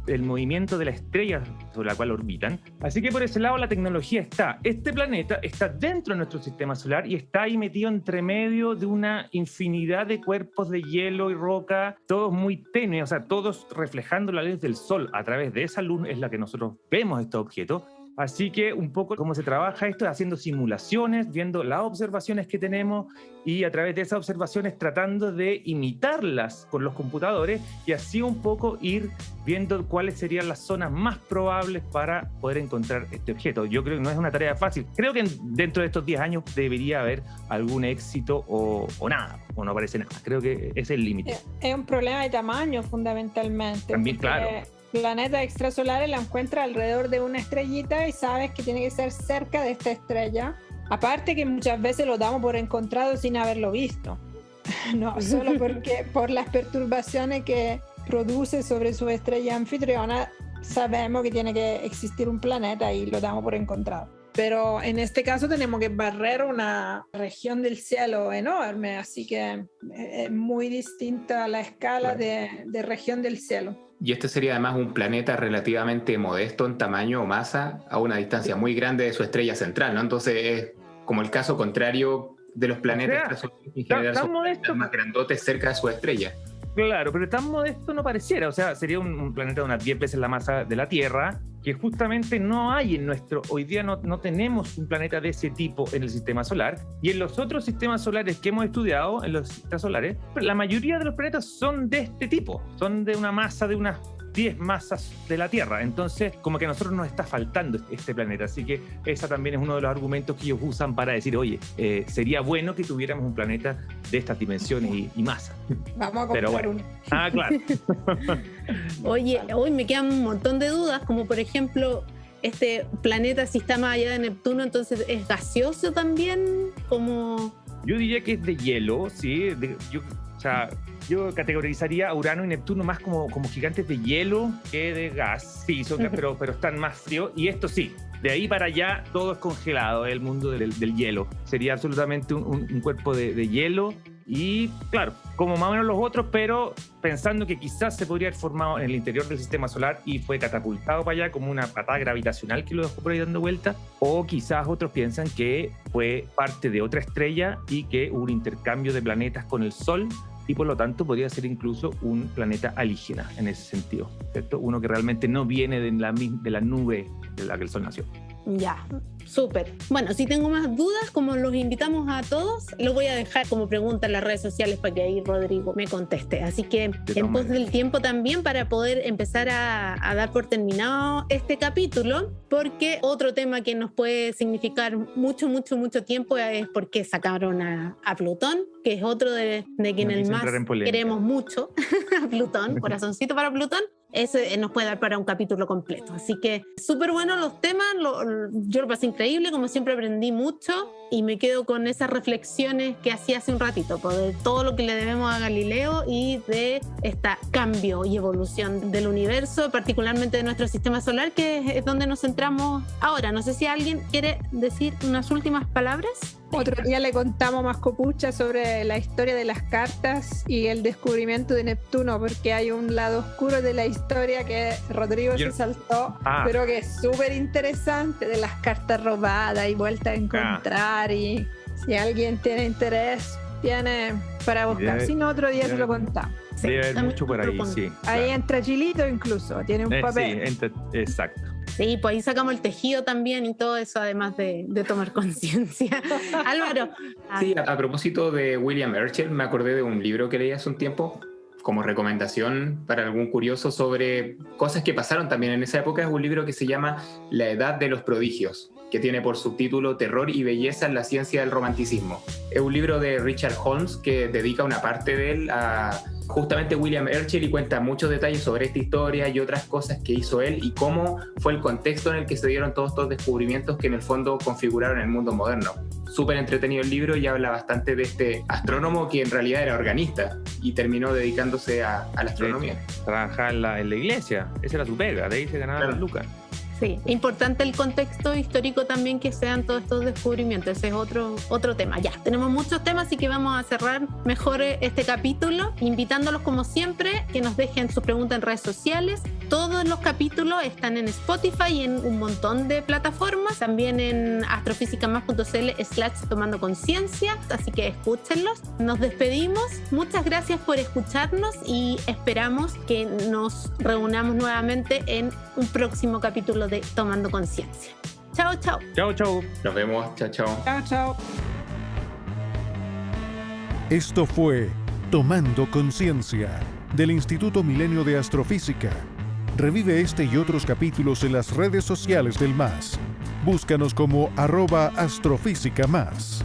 el movimiento de la estrella sobre la cual orbitan. Así que por ese lado la tecnología está. Este planeta está dentro de nuestro sistema solar y está ahí metido entre medio de una infinidad de cuerpos de hielo y roca, todos muy tenues, o sea, todos reflejando la luz del sol. A través de esa luz es la que nosotros vemos estos objetos. Así que un poco cómo se trabaja esto es haciendo simulaciones, viendo las observaciones que tenemos y a través de esas observaciones tratando de imitarlas con los computadores y así un poco ir viendo cuáles serían las zonas más probables para poder encontrar este objeto. Yo creo que no es una tarea fácil. Creo que dentro de estos 10 años debería haber algún éxito o nada, o no aparece nada. Creo que ese es el límite.
Es un problema de tamaño fundamentalmente.
También, claro.
Planetas extrasolares la encuentras alrededor de una estrellita y sabes que tiene que ser cerca de esta estrella. Aparte que muchas veces lo damos por encontrado sin haberlo visto. No solo porque por las perturbaciones que produce sobre su estrella anfitriona, sabemos que tiene que existir un planeta y lo damos por encontrado. Pero en este caso tenemos que barrer una región del cielo enorme, así que es muy distinta a la escala de región del cielo.
Y este sería además un planeta relativamente modesto en tamaño o masa a una distancia muy grande de su estrella central, ¿no? Entonces es como el caso contrario de los planetas extrasolares que en general son más grandotes cerca de su estrella.
Claro, pero tan modesto no pareciera. O sea, sería un planeta de unas 10 veces la masa de la Tierra, que justamente no hay en nuestro... Hoy día no tenemos un planeta de ese tipo en el sistema solar. Y en los otros sistemas solares que hemos estudiado, en los sistemas solares, la mayoría de los planetas son de este tipo. Son de una masa de unas 10 masas de la Tierra. Entonces, como que a nosotros nos está faltando este planeta. Así que ese también es uno de los argumentos que ellos usan para decir, oye, sería bueno que tuviéramos un planeta de estas dimensiones y masa.
Vamos a comprar uno.
Ah, claro.
Oye, hoy me quedan un montón de dudas, como por ejemplo, este planeta, si está más allá de Neptuno, entonces ¿es gaseoso también? Como...
Yo diría que es de hielo, sí. Yo categorizaría a Urano y Neptuno más como gigantes de hielo que de gas. Sí, pero están más fríos. Y esto sí, de ahí para allá todo es congelado, el mundo del hielo. Sería absolutamente un cuerpo de hielo Y claro, como más o menos los otros, pero pensando que quizás se podría haber formado en el interior del sistema solar y fue catapultado para allá como una patada gravitacional que lo dejó por ahí dando vuelta, o quizás otros piensan que fue parte de otra estrella y que hubo un intercambio de planetas con el Sol y por lo tanto podría ser incluso un planeta alienígena en ese sentido, ¿cierto? Uno que realmente no viene de la nube de la que el Sol nació.
Ya, súper. Bueno, si tengo más dudas, como los invitamos a todos, lo voy a dejar como pregunta en las redes sociales para que ahí Rodrigo me conteste. Así que en pos del tiempo también para poder empezar a dar por terminado este capítulo, porque otro tema que nos puede significar mucho tiempo es por qué sacaron a Plutón, que es otro de quien el más queremos mucho, a Plutón, corazoncito para Plutón. Ese nos puede dar para un capítulo completo. Así que súper buenos los temas, yo lo pasé increíble, como siempre aprendí mucho y me quedo con esas reflexiones que hacía hace un ratito, de todo lo que le debemos a Galileo y de este cambio y evolución del universo, particularmente de nuestro sistema solar, que es donde nos centramos ahora. No sé si alguien quiere decir unas últimas palabras.
Otro día le contamos más copucha sobre la historia de las cartas y el descubrimiento de Neptuno, porque hay un lado oscuro de la historia que Rodrigo se saltó, pero que es súper interesante, de las cartas robadas y vueltas a encontrar. Y si alguien tiene interés, tiene para buscar. Si no, otro día se lo contamos.
Sí, debe haber mucho por ahí, sí.
Ahí
claro.
entra Chilito incluso, tiene un papel.
Sí, exacto.
Sí, pues ahí sacamos el tejido también y todo eso, además de tomar conciencia. Álvaro.
Sí, a propósito de William Herschel, me acordé de un libro que leí hace un tiempo como recomendación para algún curioso sobre cosas que pasaron también en esa época. Es un libro que se llama La Edad de los Prodigios, que tiene por subtítulo Terror y Belleza en la Ciencia del Romanticismo. Es un libro de Richard Holmes que dedica una parte de él a justamente William Herschel y cuenta muchos detalles sobre esta historia y otras cosas que hizo él y cómo fue el contexto en el que se dieron todos estos descubrimientos que en el fondo configuraron el mundo moderno. Súper entretenido el libro y habla bastante de este astrónomo que en realidad era organista y terminó dedicándose a la astronomía.
Trabajaba en la iglesia, esa era su pega, de ahí se ganaba las lucas.
Sí, importante el contexto histórico también que sean todos estos descubrimientos, ese es otro tema. Ya, tenemos muchos temas, así que vamos a cerrar mejor este capítulo, invitándolos como siempre que nos dejen sus preguntas en redes sociales. Todos los capítulos están en Spotify y en un montón de plataformas, también en astrofisicamás.cl/tomando conciencia, así que escúchenlos. Nos despedimos, muchas gracias por escucharnos y esperamos que nos reunamos nuevamente en un próximo capítulo de Tomando Conciencia. Chao, chao.
Chao, chao.
Nos vemos. Chao, chao.
Chao, chao.
Esto fue Tomando Conciencia del Instituto Milenio de Astrofísica. Revive este y otros capítulos en las redes sociales del MAS. Búscanos como @astrofísicamás.